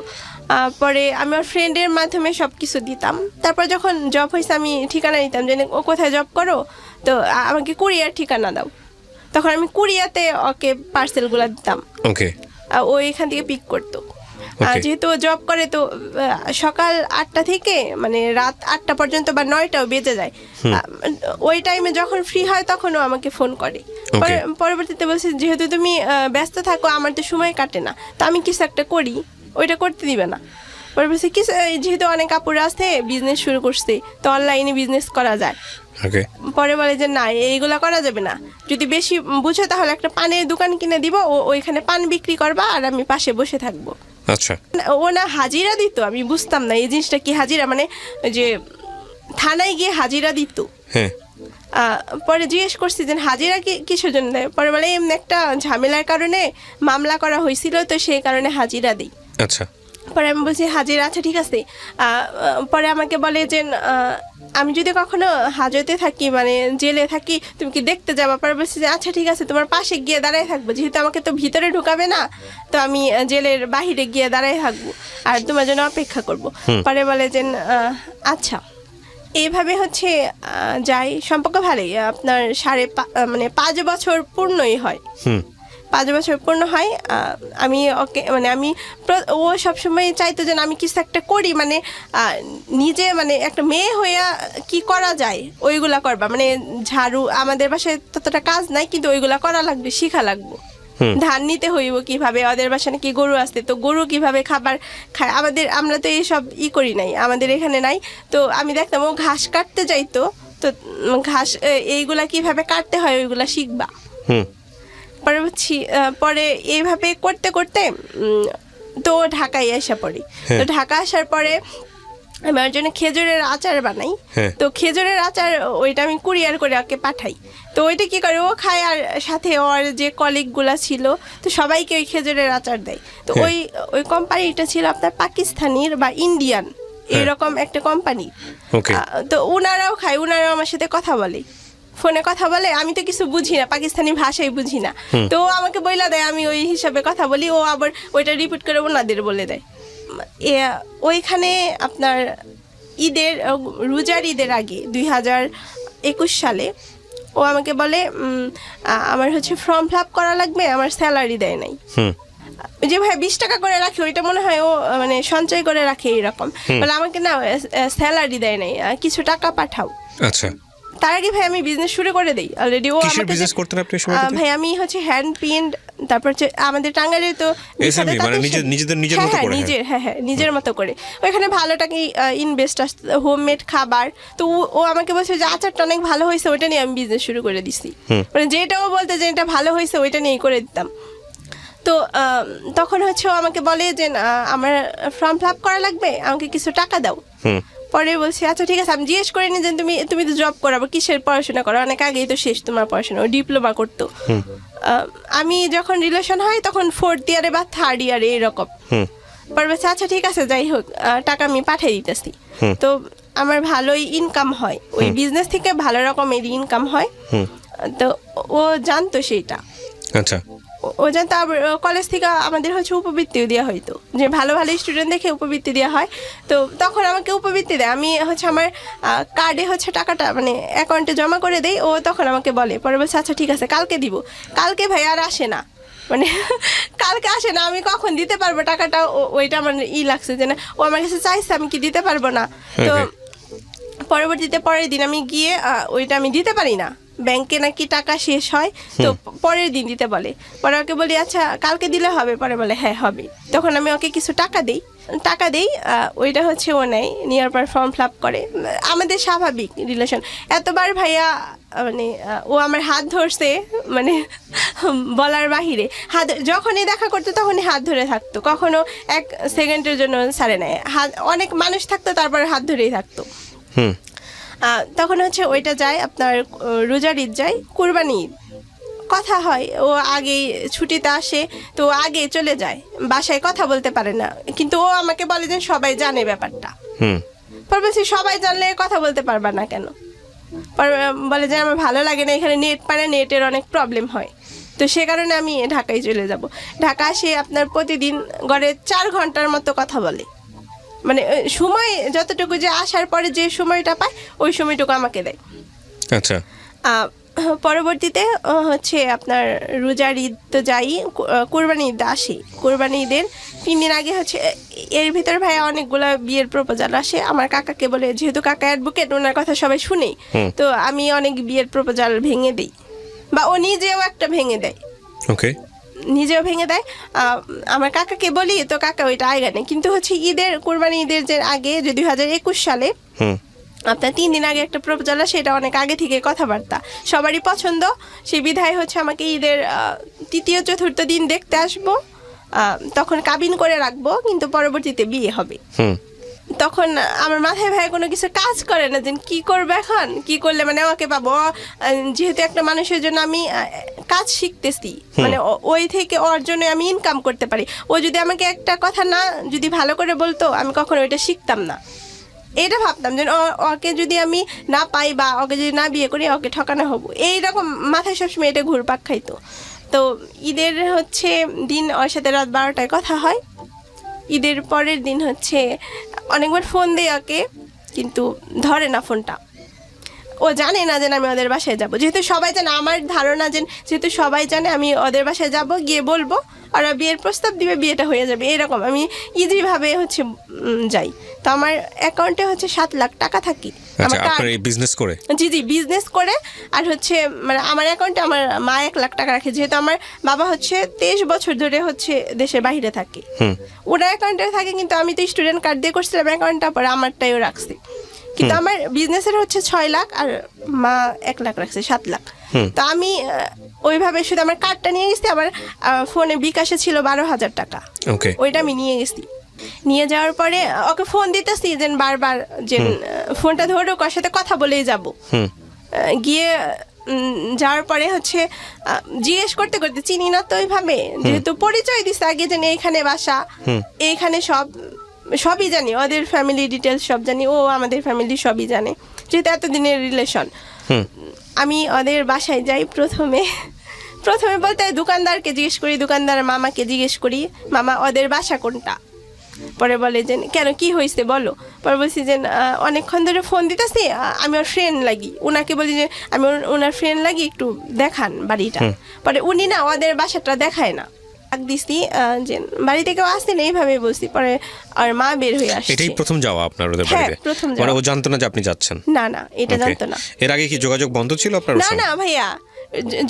পরে আমি ওর ফ্রেন্ডের মাধ্যমে সব কিছু দিতাম। তারপর যখন জব হয়েছে আমি ঠিকানা দিতাম যে ও কোথায় জব করো, তো আমাকে কুরিয়ার ঠিকানা দাও। তখন আমি কুরিয়াতে ওকে পার্সেলগুলো দিতাম, ও এখান থেকে পিক করতো। যেহেতু জব করে তো সকাল 8টা থেকে মানে রাত 8টা পর্যন্ত বা 9টাও বেজে যায়। ওই টাইমে যখন ফ্রি হয় তখনও আমাকে ফোন করে। পরবর্তীতে বলছে যেহেতু তুমি ব্যস্ত থাকো, আমার তো সময় কাটে না, তো আমি কিছু একটা করি, ওইটা করতে দিবে না। পরে বলছে কিছু, যেহেতু অনেক আপুরা আছে বিজনেস শুরু করছে, তো অনলাইনে বিজনেস করা যায়। পরে বলে যে না এইগুলা করা যাবে না, যদি বেশি বুঝো তাহলে একটা পানের দোকান কিনে দিব, ওইখানে পান বিক্রি করবা আর আমি পাশে বসে থাকবো। আচ্ছা। ও না হাজিরা দিত, আমি বুঝতাম না এই জিনিসটা কি হাজিরা, মানে যে থানায় গিয়ে হাজিরা দিত। পরে জিজ্ঞেস করছি যে হাজিরা কিসের জন্য দেয়? পরে বলে এমনি একটা ঝামেলার কারণে মামলা করা হয়েছিল, তো সেই কারণে হাজিরা দিই। আচ্ছা। পরে আমি বলছি হাজিরা, আচ্ছা ঠিক আছে। পরে আমাকে বলে যে আমি যদি কখনো হাজতে থাকি মানে জেলে থাকি তুমি কি দেখতে যাবা? পরে বলছি যে আচ্ছা ঠিক আছে, তোমার পাশে গিয়ে দাঁড়ায় থাকবো, যেহেতু আমাকে তো ভিতরে ঢুকাবে না, তো আমি জেলের বাহিরে গিয়ে দাঁড়ায় থাকবো আর তোমার জন্য অপেক্ষা করব। পরে বলে যে আচ্ছা। এইভাবে হচ্ছে যাই, সম্পর্ক ভালোই, আপনার 5 বছর পূর্ণই হয়। 5 বছর পূর্ণ হয়। আমি ওকে মানে ও সবসময় চাইতো যেন আমি কিছু একটা করি, মানে নিজে মানে একটা মেয়ে হইয়া কি করা যায় ওইগুলা করবা, মানে ঝাড়ু, আমাদের বাসায় ততটা কাজ নাই কিন্তু ওইগুলা করা লাগবে, শিখা লাগবে। ধান নিতে হইব কিভাবে, ওদের বাসায় নাকি গরু আসতে, তো গরু কিভাবে খাবার খায়, আমরা তো এইসব করি নাই, আমাদের এখানে নাই। তো আমি দেখতাম ও ঘাস কাটতে যাইতো, তো ঘাস এইগুলা কিভাবে কাটতে হয় ওইগুলা শিখবা। পরে এইভাবে করতে করতে তো ঢাকায় আসা পড়ি। তো ঢাকা আসার পরে আমি ওর জন্য খেজুরের আচার বানাই। তো খেজুরের আচার ওইটা আমি কুরিয়ার করে ওকে পাঠাই। তো ওইটা কি করে ও খায়, আর সাথে ওর যে কলিগগুলা ছিল তো সবাইকে ওই খেজুরের আচার দেয়। তো ওই কোম্পানিটা ছিল আপনার পাকিস্তানির বা ইন্ডিয়ান এরকম একটা কোম্পানি। তো উনারাও খায়, উনারাও আমার সাথে কথা বলে, ফোনে কথা বলে। আমি তো কিছু বুঝি না, পাকিস্তানি ভাষাই বুঝি না, তো আমাকে বইলা দেয়, আমি ওই হিসাবে কথা বলি, ও আবার ওইটা রিপিট করে ওনাদের বলে দেয়। ওইখানে আপনার রোজার ঈদের আগে 2021 সালে ও আমাকে বলে আমার হচ্ছে ফর্ম ফিল আপ করা লাগবে, আমার স্যালারি দেয় নাই। যে ভাই 20 টাকা করে রাখে, ওইটা মনে হয় ও মানে সঞ্চয় করে রাখে এরকম। বলে আমাকে না স্যালারি দেয় নাই, কিছু টাকা পাঠাও। আচ্ছা। তার আগে ভাই আমি বিজনেস শুরু করে দেই অলরেডি। ও কিসের আমাকে বিজনেস করতেন আপনি এই সময়টাতে? ভাই আমি হচ্ছে হ্যান্ড পেইন্ট, তারপর হচ্ছে আমাদের টাঙ্গাইলে তো SME মানে নিজের মতো করে? নিজের মতো করে। ওইখানে ভালো টাকা ইনভেস্ট আসতো, হোমমেড খাবার। তো ও আমাকে বলছে যে আচারটা অনেক ভালো হয়েছে, ওইটা নিয়ে আমি বিজনেস শুরু করে দিছি। মানে যেটাও বলতে যে এটা ভালো হয়েছে ওইটা নিয়েই করে দিতাম। তো তখন হচ্ছে ও আমাকে বলে যে আমার ফর্ম ফিল আপ করা লাগবে, আমাকে কিছু টাকা দাও। পরে বলছি আচ্ছা ঠিক আছে। আমি জিজ্ঞেস করিনি যে তুমি তো জব করাবো, কিসের পড়াশোনা করো, অনেক আগেই তো শেষ তোমার পড়াশোনা। ও ডিপ্লোমা করতো। আমি যখন রিলেশন হয় তখন 4th ইয়ারে বা 3rd ইয়ারে এরকম। পরে বলছে আচ্ছা ঠিক আছে, যাই হোক টাকা আমি পাঠিয়ে দিতেছি। তো আমার ভালোই ইনকাম হয় ওই বিজনেস থেকে, ভালো রকমের ইনকাম হয়। তো ও জানতো সেইটা। আচ্ছা, ও জানতো। আবার কলেজ থেকে আমাদের হচ্ছে উপবৃত্তিও দেওয়া হয়তো, যে ভালো ভালো স্টুডেন্ট দেখে উপবৃত্তি দেওয়া হয়। তো তখন আমাকে উপবৃত্তি দেয়, আমি হচ্ছে আমার কার্ডে হচ্ছে টাকাটা মানে অ্যাকাউন্টে জমা করে দেই। ও তখন আমাকে বলে, পরে বলছে আচ্ছা ঠিক আছে কালকে দিব। কালকে ভাই আর আসে না, মানে কালকে আসে না। আমি কখন দিতে পারবো টাকাটা, ওইটা আমার লাগছে যে না, ও আমার কাছে চাইছে, আমি কি দিতে পারবো না। তো পরবর্তীতে পরের দিন আমি গিয়ে ওইটা আমি দিতে পারি না, ব্যাংকে নাকি টাকা শেষ হয়। তো পরের দিন দিতে বলে। পরে ওকে বলি আচ্ছা কালকে দিলে হবে? পরে বলে হ্যাঁ হবে। তখন আমি ওকে কিছু টাকা দেই। ওইটা হচ্ছে ও নেয়, নেওয়ার পর ফর্ম ফিল আপ করে। আমাদের স্বাভাবিক রিলেশন। এতবার ভাইয়া মানে ও আমার হাত ধরছে, মানে বলার বাহিরে। যখনই দেখা করতো তখনই হাত ধরে থাকতো, কখনো 1 সেকেন্ডের জন্য ছাড়ে নেয় হাত। অনেক মানুষ থাকতো তারপর হাত ধরেই থাকতো। তখন হচ্ছে ওইটা যায় আপনার রোজার ঈদ যায়, কুরবানি ঈদ কথা হয়। ও আগেই ছুটিতে আসে, তো আগে চলে যায়, বাসায় কথা বলতে পারে না। কিন্তু ও আমাকে বলে যে সবাই জানে ব্যাপারটা। পরে বলছি সবাই জানলে কথা বলতে পারবা না কেন? পরে বলে যে আমার ভালো লাগে না, এখানে নেট পায় না, নেটের অনেক প্রবলেম হয়। তো সে কারণে আমি ঢাকায় চলে যাব। ঢাকা আসে আপনার প্রতিদিন গড়ে 4 ঘন্টার মতো কথা বলে। মানে সময় যতটুকু, যে আসার পরে যে সময়টা পায় ওই সময়টুকু আমাকে দেয়। আচ্ছা। পরবর্তীতে হচ্ছে আপনার রোজার ঈদ তো যাই, কোরবানি ঈদ আসে। কোরবানি ঈদের 3 দিন আগে হচ্ছে এর ভিতরে ভাই অনেকগুলো বিয়ের প্রপোজাল আসে। আমার কাকাকে বলে, যেহেতু কাকা অ্যাডভোকেট, ওনার কথা সবাই শুনেই। তো আমি অনেক বিয়ের প্রপোজাল ভেঙে দিই, বা ও নিজেও একটা ভেঙে দেয়। ওকে, নিজেও ভেঙে দেয়। আমার কাকাকে বলি, তো কাকা ওইটা আয়গা নেই। কিন্তু হচ্ছে ঈদের, কোরবানি ঈদের যে আগে, যে 2021 সালে আপনার 3 দিন আগে একটা প্রপোজাল, সেটা অনেক আগে থেকে কথাবার্তা, সবারই পছন্দ। সেই বিধায় হচ্ছে আমাকে ঈদের 3য় 4র্থ দিন দেখতে আসবো। তখন কাবিন করে রাখবো, কিন্তু পরবর্তীতে বিয়ে হবে। তখন আমার মাথায় ভাই কোনো কিছু কাজ করে না, যে কি করবো এখন, কি করলে মানে আমাকে পাবো। যেহেতু একটা মানুষের জন্য আমি কাজ শিখতেছি, মানে ওই থেকে ওর জন্য আমি ইনকাম করতে পারি। ও যদি আমাকে একটা কথা না যদি ভালো করে বলতো, আমি কখনো ওইটা শিখতাম না। এটা ভাবতাম যে ওকে যদি আমি না পাই, বা ওকে যদি না বিয়ে করি, ওকে ঠকানো হবো। এইরকম মাথায় সবসময় এটা ঘুরপাক খাইতো। তো ঈদের হচ্ছে দিন ওর সাথে রাত 12টায় কথা হয়। ঈদের পরের দিন হচ্ছে অনেকবার ফোন দেয় ওকে, কিন্তু ধরে না ফোনটা। ও জানে না যে আমি ওদের বাসায় যাব। যেহেতু সবাই জানে, আমার ধারণা যেহেতু সবাই জানে, আমি ওদের বাসায় যাব, গিয়ে বলবো, ওরা বিয়ের প্রস্তাব দিবে, বিয়েটা হয়ে যাবে। এরকম আমি ইজিভাবে হচ্ছে যাই। তো আমার অ্যাকাউন্টে হচ্ছে 7 লাখ টাকা থাকে। আপনার এই বিজনেস করে? জি বিজনেস করে। আর হচ্ছে মানে আমার অ্যাকাউন্টে আমার মা 1 লাখ টাকা রাখে, যেহেতু আমার বাবা হচ্ছে 23 বছর ধরে হচ্ছে দেশের বাইরে থাকে। ওরা অ্যাকাউন্টে থাকে, কিন্তু আমি তো স্টুডেন্ট কার্ড দিয়ে করছিলাম অ্যাকাউন্টটা, পরে আমারটাইও রাখছি। কিন্তু আমার বিজনেসের হচ্ছে 6 লাখ, আর মা 1 লাখ রাখছে, 7 লাখ। তো আমি ওইভাবে শুধু আমার কার্ডটা নিয়ে গেছি। আমার ফোনে বিকাশে ছিল 12,000 টাকা, ওইটা আমি নিয়ে গেছি। নিয়ে যাওয়ার পরে ওকে ফোন দিতেছি, যে বারবার যে ফোনটা ধরে ওর সাথে কথা বলেই যাব। গিয়ে যাওয়ার পরে হচ্ছে জিজ্ঞেস করতে করতে, চিনি না তো ওইভাবে, যেহেতু পরিচয় দিচ্ছে আগে, যে এইখানে বাসা, এইখানে সবই জানি, ওদের ফ্যামিলি ডিটেলস সব জানি, ও আমাদের ফ্যামিলি সবই জানে, যেহেতু এতদিনের রিলেশন। আমি ওদের বাসায় যাই। প্রথমে বলতে দোকানদারকে জিজ্ঞেস করি, দোকানদার মামাকে জিজ্ঞেস করি, মামা ওদের বাসা কোনটা। পরে বলে যে কেন, কি হয়েছে বলো। পরে বলছি যে অনেকক্ষণ ধরে ফোন দিতেছি, আমি ওর ফ্রেন্ড লাগি। ওনাকে বলি যে আমি ওনার ফ্রেন্ড লাগি, একটু দেখান বাড়িটা। পরে উনি না ওদের বাসাটা দেখায় না, ডাক দিছি যে বাড়িতে কেউ আসছে না, এইভাবে বলছি। পরে আর মা বের হয়ে আসছে। এটাই প্রথম যাওয়া আপনার ওদের হ্যাঁ, বাড়িতে? প্রথম মানে যাওয়া। ও জানতো না যে আপনি যাচ্ছেন? না না, এটা Okay. জানতো না। এর আগে কি যোগাযোগ বন্ধ ছিল আপনার ওর না সঙ্গে? না ভাইয়া,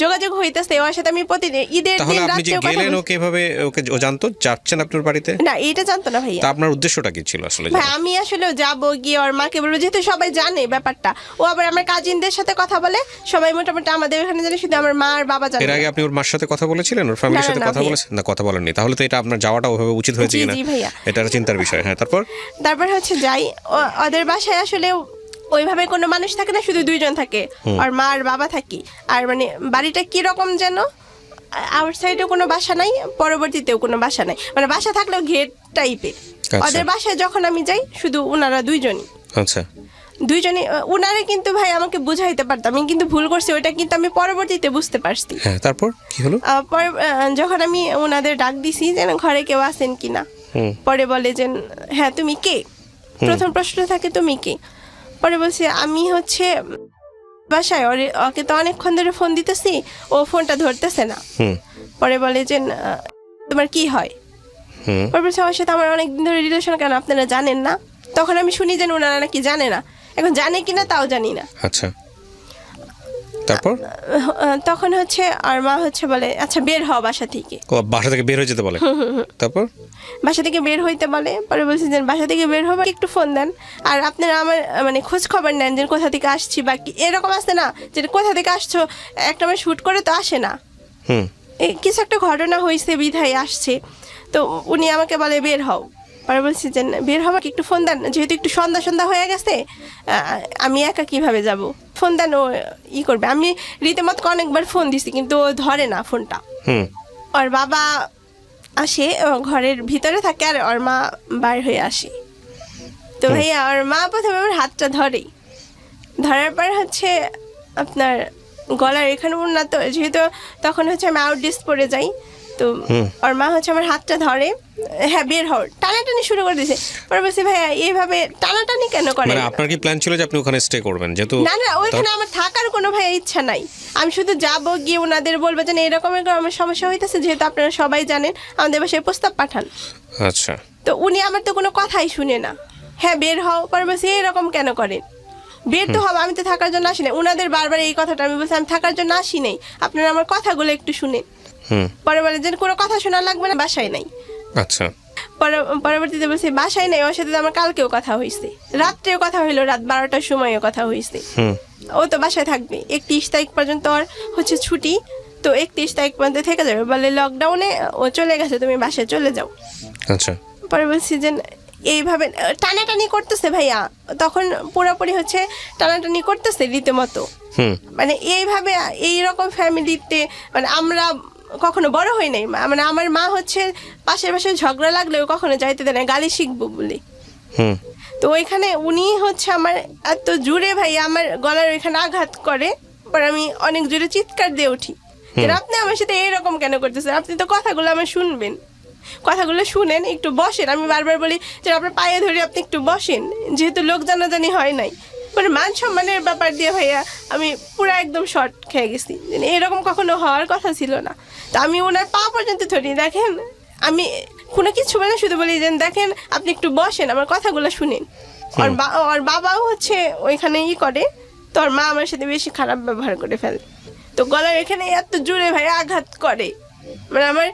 যোগাযোগ হইতেছে ওর সাথে। আমি প্রতিদিন ঈদের তাহলে দিন আপনি যে রাত্রেও কথা গেলেন বলছি। ওকে এভাবে, ওকে ও জানতো যাচ্ছেন আপনার বাড়িতে? না, এটা জানতো না ভাইয়া। তা আপনার উদ্দেশ্যটা কি ছিল আসলে? ভাই আমি আসলে যাব গিয়ে ওর মাকে বলবো, যেহেতু সবাই জানে ব্যাপারটা। ও আবার আমার কাজিনদের সাথে কথা বলে, সবাই মোটামুটি আমাদের এখানে জানে, শুধু আমার মা আর বাবা জানে এর আগে না। আপনি ওর মার সাথে কথা বলেছিলেন, ওর ফ্যামিলির না, সাথে না, কথা ভাইয়া। বলেছেন? না, কথা বলেননি। তাহলে তো এটা আপনার যাওয়াটা ওইভাবে উচিত হয়েছে জি, কিনা জি, ভাইয়া। এটা একটা চিন্তার বিষয়। হ্যাঁ, তারপর? তারপর হচ্ছে যাই, ওদের বাসায় আসলে ওইভাবে কোনো মানুষ থাকে না, শুধু দুইজন থাকে, আর মা আর বাবা থাকি। আর মানে বাড়িটা কি রকম যেন, আউটসাইডেও কোনো বাসা নাই, পরবর্তীতেও কোনো বাসা নাই, মানে বাসা থাকলেও ঘেট টাইপের। আচ্ছা। ওদের বাসায় যখন আমি যাই, শুধু ওনারা দুইজনই। আচ্ছা, দুইজনই উনারে কিন্তু ভাই আমাকে বুঝাইতে পারতাম, আমি কিন্তু ভুল করছি, ওইটা কিন্তু আমি পরবর্তীতে বুঝতে পারছি। হ্যাঁ, তারপর কি হলো? পরে যখন আমি ওনাদের ডাক দিছি যে ঘরে কেউ আছেন কিনা, হুম। পরে বলে যে হ্যাঁ তুমি কে, প্রথম প্রশ্ন থাকে তুমি কে। পরে বলছি আমি হচ্ছে বাসায়, ওকে তো অনেকক্ষণ ধরে ফোন দিতেছি, ও ফোনটা ধরতেছে না। হুম। পরে বলে যে তোমার কি হয়? হুম। পরে বলছে আমার সাথে আমার অনেকদিন ধরে রিলেশন, কেন আপনারা জানেন না? তখন আমি শুনি যে ওনারা নাকি জানে না, এখন জানে কিনা তাও জানি না। আচ্ছা, তারপর? তখন হচ্ছে আর মা হচ্ছে বলে আচ্ছা বের হও বাসা থেকে। ও বাসা থেকে বের হয়ে যেতে বলে? তারপর? বাসা থেকে বের হইতে বলে। পরে বলছি যে বাসা থেকে বের হবার একটু ফোন দেন, আর আপনারা আমার মানে খোঁজ খবর নেন যে কোথা থেকে আসছি বা কি, এরকম আসে না যে কোথা থেকে আসছো, একটা আমার শ্যুট করে তো আসে না। হুম। কিছু একটা ঘটনা হয়েছে বিধায় আসছে। তো উনি আমাকে বলে বের হও। পরে বলছি যে বের হওয়া একটু ফোন দেন, যেহেতু একটু সন্ধ্যা সন্ধ্যা হয়ে গেছে, আমি একা কিভাবে যাব, ফোন দেন, ও ই করবে। আমি রীতিমতো অনেকবার ফোন দিছি, কিন্তু ও ধরে না ফোনটা। হুম। ওর বাবা আসে, ও ঘরের ভিতরে থাকে, আর ওর মা বাইর হয়ে আসে। তো ভাইয়া ওর মা প্রথমে আমার হাতটা ধরে, ধরার পর হচ্ছে আপনার গলার এখানে উন্নত, যেহেতু তখন হচ্ছে আমি আউট ডিস পরে যাই, তো ওর মা হচ্ছে আমার হাতটা ধরে, হ্যাঁ বের হও, টানাটানি শুরু করে দিয়েছে। পরে বলছি ভাইয়া এইভাবে টানাটানি কেন করেন? মানে আপনার কি প্ল্যান ছিল যে আপনি ওখানে স্টে করবেন যেহেতু? না না, ওইখানে আমার থাকার কোনো ভাইয়া ইচ্ছা নাই। আমি শুধু যাবো, গিয়ে ওনাদের বলবো যে এরকম এরকম আমার সমস্যা হইতেছে, যেহেতু আপনারা সবাই জানেন, আমাদের বাসায় প্রস্তাব পাঠান। আচ্ছা। তো উনি আমার তো কোনো কথাই শুনে না, হ্যাঁ বের হও। পরে বলছি এরকম কেন করেন, বের তো হবে, আমি তো থাকার জন্য আসি নাই। ওনাদের বারবার এই কথাটা আমি বলছি আমি থাকার জন্য আসি নাই, আপনারা আমার কথাগুলো একটু শুনে। হুম। পরে বলে যে কোনো কথা শোনা লাগবে না, বাসায় নাই। আচ্ছা। পরবর্তীতে বলছি বাসায় নেই, ওর সাথে তো আমার কালকেও কথা হয়েছে, রাত্রেও কথা হইলো, রাত 12টার সময়ও কথা হয়েছে। হুম। ও তো বাসায় থাকবে, 31 তারিখ পর্যন্ত ওর হচ্ছে ছুটি, তো 31 তারিখ পর্যন্ত থেকে যাবে। বলে লকডাউনে ও চলে গেছে, তুমি বাসায় চলে যাও। আচ্ছা। পরে বলছি যে এইভাবে টানাটানি করতেছে ভাইয়া, তখন পুরোপুরি হচ্ছে টানাটানি করতেছে রীতিমতো। হুম। মানে এইভাবে এইরকম ফ্যামিলিতে মানে আমরা কখনো বড় হই নাই। মানে আমার মা হচ্ছে পাশের পাশে ঝগড়া লাগলেও কখনো যাইতে দেয় না, গালি শিখবো বলে। হুম। তো ওইখানে উনি হচ্ছে আমার এত জোরে ভাই আমার গলার ওইখানে আঘাত করে, পরে আমি অনেক জোরে চিৎকার দিয়ে উঠি যে আপনি আমার সাথে এরকম কেন করতেছেন, আপনি তো কথাগুলো আমার শুনবেন, কথাগুলো শুনেন, একটু বসেন। আমি বারবার বলি যে আপনার পায়ে ধরে আপনি একটু বসেন, যেহেতু লোক জানাজানি হয় নাই। মানে মান সম্মানের ব্যাপার দিয়ে ভাইয়া আমি পুরো একদম শর্ট খেয়ে গেছি, এরকম কখনো হওয়ার কথা ছিল না। তো আমি ওনার পা পর্যন্ত ধরি, দেখেন আমি কোনো কিছু বলে শুধু বলি যে দেখেন আপনি একটু বসেন, আমার কথাগুলো শুনেন। ওর বাবাও হচ্ছে ওইখানে ই করে, তো ওর মা আমার সাথে বেশি খারাপ ব্যবহার করে ফেলে। তো গলার এখানে এত জোরে ভাই আঘাত করে, মানে আমার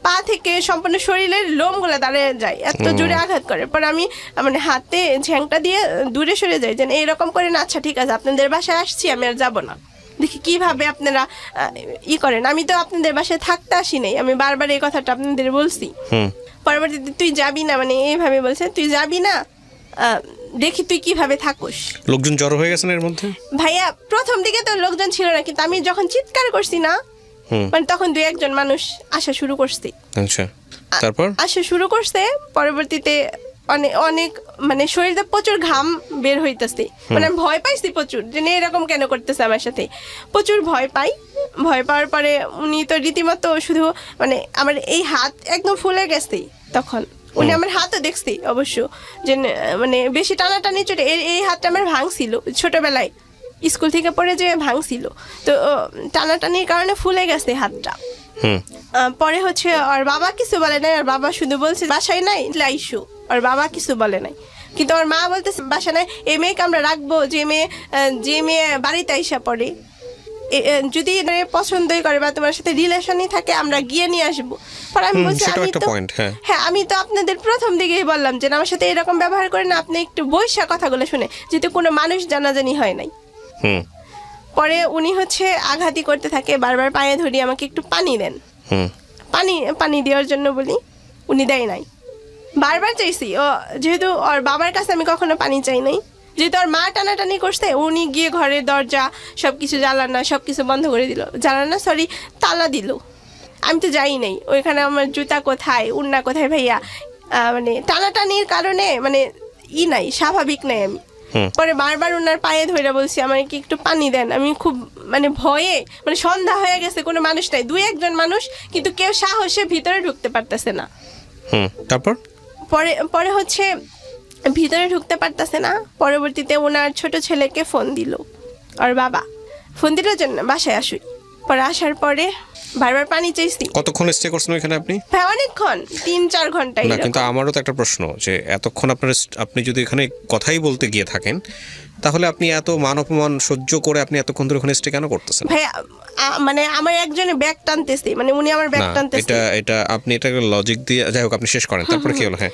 পা থেকে সম্পূর্ণ শরীরের লোমগুলো দাঁড়িয়ে যায়, এত জোরে আঘাত করে। পর আমি মানে হাতে ঝ্যাংটা দিয়ে দূরে সরে যাই, যেন এরকম করে না, আচ্ছা ঠিক আছে আপনাদের বাসায় আসছি, আমি আর যাবো না, দেখি কিভাবে আপনারা ই করেন। আমি তো আপনাদের বাসায় থাকতে আসি নাই, আমি বারবার এই কথাটা আপনাদের বলছি। পরবর্তীতে তুই যাবি না, মানে এইভাবে বলছে তুই যাবি না, দেখি তুই কিভাবে থাকুস। লোকজন জড়ো হয়ে গেছেন এর মধ্যে? ভাইয়া প্রথম দিকে তো লোকজন ছিল না, কিন্তু আমি যখন চিৎকার করছি না, মানে তখন 2-1 মানুষ আসা শুরু করছে। আচ্ছা, তারপর আসা শুরু করছে। পরবর্তীতে অনেক মানে শরীরে প্রচুর ঘাম বের হইতেছে, মানে আমি ভয় পাইছি প্রচুর, যে এরকম কেন করতেছে আমার সাথে, প্রচুর ভয় পাই। ভয় পাওয়ার পরে উনি তো রীতিমতো শুধু মানে আমার এই হাত একদম ফুলে গেছে। তখন উনি আমার হাতও দেখছি অবশ্য, যে মানে বেশি টানাটানি চোটে এই হাতটা আমার ভাঙছিল ছোটবেলায়, স্কুল থেকে পড়ে যে ভাঙছিল, তো টানাটানির কারণে ফুলে গেছে হাতটা। হুম পরে হচ্ছে ওর বাবা কিছু বলে নাই, আর বাবা শুধু বলছে বাসায় নাই লাইসু, ওর বাবা কিছু বলে নাই। কিন্তু আমার মা বলতেছে বাসা নাই, এই মেয়েকে আমরা রাখবো যে মেয়ে বাড়িতে আইসা পড়ে, যদি পছন্দই করে বা তোমার সাথে রিলেশনই থাকে আমরা গিয়ে নিয়ে আসবো। পরে আমি বলছি সেটাও আমি একটা তো পয়েন্ট। হ্যাঁ হ্যাঁ আমি তো আপনাদের প্রথম দিকেই বললাম যে আমার সাথে এরকম ব্যবহার করে না, আপনি একটু বৈশা কথাগুলো শুনে, যেহেতু কোনো মানুষ জানাজানি হয় নাই। হুম পরে উনি হচ্ছে আঘাতই করতে থাকে, বারবার পায়ে ধরি আমাকে একটু পানি দেন, হুম পানি দেওয়ার জন্য বলি, উনি দেয় নাই। বারবার চাইছি, ও যেহেতু ওর বাবার কাছে আমি কখনো পানি চাই নাই, যেহেতু ওর মা টানাটানি করছে, উনি গিয়ে ঘরের দরজা সবকিছু জানালা সবকিছু বন্ধ করে দিল, জানালা সরি তালা দিল। আমি তো যাই নাই, ওইখানে আমার জুতা কোথায় উন্না কোথায় ভাইয়া, মানে টানাটানির কারণে মানে নাই, স্বাভাবিক নাই আমি। পরে বারবার ওনার পায়ে ধরে বলছি আমার কি একটু পানি দেন, আমি খুব মানে ভয়ে, মানে সন্ধ্যা হয়ে গেছে, কোনো মানুষ নাই, 2-1 মানুষ, কিন্তু কেউ সাহসে ভিতরে ঢুকতে পারতেছে না। তারপর পরে হচ্ছে ভিতরে ঢুকতে পারতেছে না, পরবর্তীতে ওনার ছোট ছেলেকে ফোন দিল, আর বাবা ফোন দিলের জন্য বাসায় আসুই। পরে আসার পরে বারবার পানি চাইছি। কতক্ষণ স্টে করছেন ওইখানে আপনি? হ্যাঁ অনেকক্ষণ, 3-4 ঘন্টা। না কিন্তু আমারও তো একটা প্রশ্ন, যে এতক্ষণ আপনি যদি এখানে কথাই বলতে গিয়ে থাকেন, তাহলে আপনি এত মান অপমান সহ্য করে আপনি এতক্ষণ ধরে ওখানে স্টে কেন করতেছেন? ভাই মানে আমার একজনে ব্যাগ টানতেছে, মানে উনি আমার ব্যাগ না টানতেছে। এটা আপনি এটাকে লজিক দিয়ে, যাই হোক আপনি শেষ করেন, তারপরে কি হলো? হ্যাঁ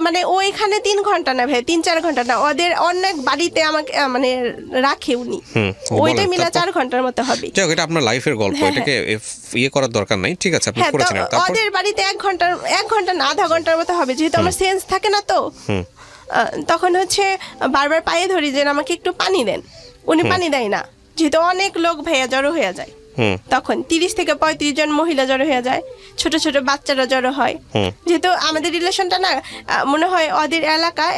মানে ওইখানে 3 ঘন্টা না ভাই, 3-4 ঘন্টা না, ওদের অনেক বাড়িতে আমাকে মানে রাখে উনি, ওইটা বলেন, মিলে তারপর? 4 ঘন্টার মতো হবে। যাই হোক, এটা আপনার লাইফের গল্প, হ্যাঁ, এটাকে ইয়ে করার দরকার নাই, ঠিক আছে আপনি হ্যাঁ, তো করেছেন। তারপর ওদের বাড়িতে 1 ঘন্টা না আধা ঘন্টার মতো হবে, যেহেতু আমার সেন্স থাকে না তো। তখন হচ্ছে বারবার পায়ে ধরি যে আমাকে একটু পানি দেন, উনি পানি দেয় না, যেহেতু অনেক লোক ভাইয়া জড়ো হয়ে যায়, তখন 30-35 জন মহিলা জড়ো হয়ে যায়, ছোট ছোট বাচ্চারা জড়ো হয়। যেহেতু আমাদের রিলেশনটা না মনে হয় ওদের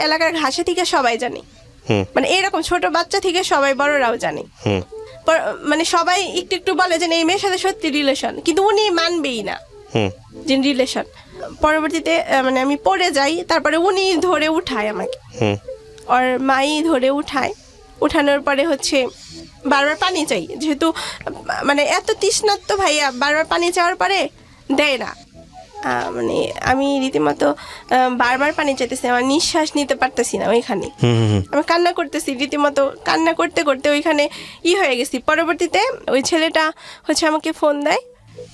এলাকার ঘাসে থেকে সবাই জানে, মানে এরকম ছোট বাচ্চা থেকে সবাই বড়রাও জানে। মানে সবাই একটু একটু বলে যে এই মেয়ের সাথে সত্যি রিলেশন, কিন্তু উনি মানবেই না যে রিলেশন। পরবর্তীতে মানে আমি পড়ে যাই, তারপরে উনি ধরে উঠায় আমাকে, ওর মাই ধরে উঠায়, উঠানোর পরে হচ্ছে বারবার পানি চাই, যেহেতু মানে এত তৃষ্ণার্ত ভাইয়া, বারবার পানি চাওয়ার পরে দেয় না। মানে আমি রীতিমতো বারবার পানি চাইতেছি, আমার নিঃশ্বাস নিতে পারতেছি না ওইখানে, আমি কান্না করতেছি, রীতিমতো কান্না করতে করতে ওইখানে হয়ে গেছি। পরবর্তীতে ওই ছেলেটা হচ্ছে আমাকে ফোন দেয়,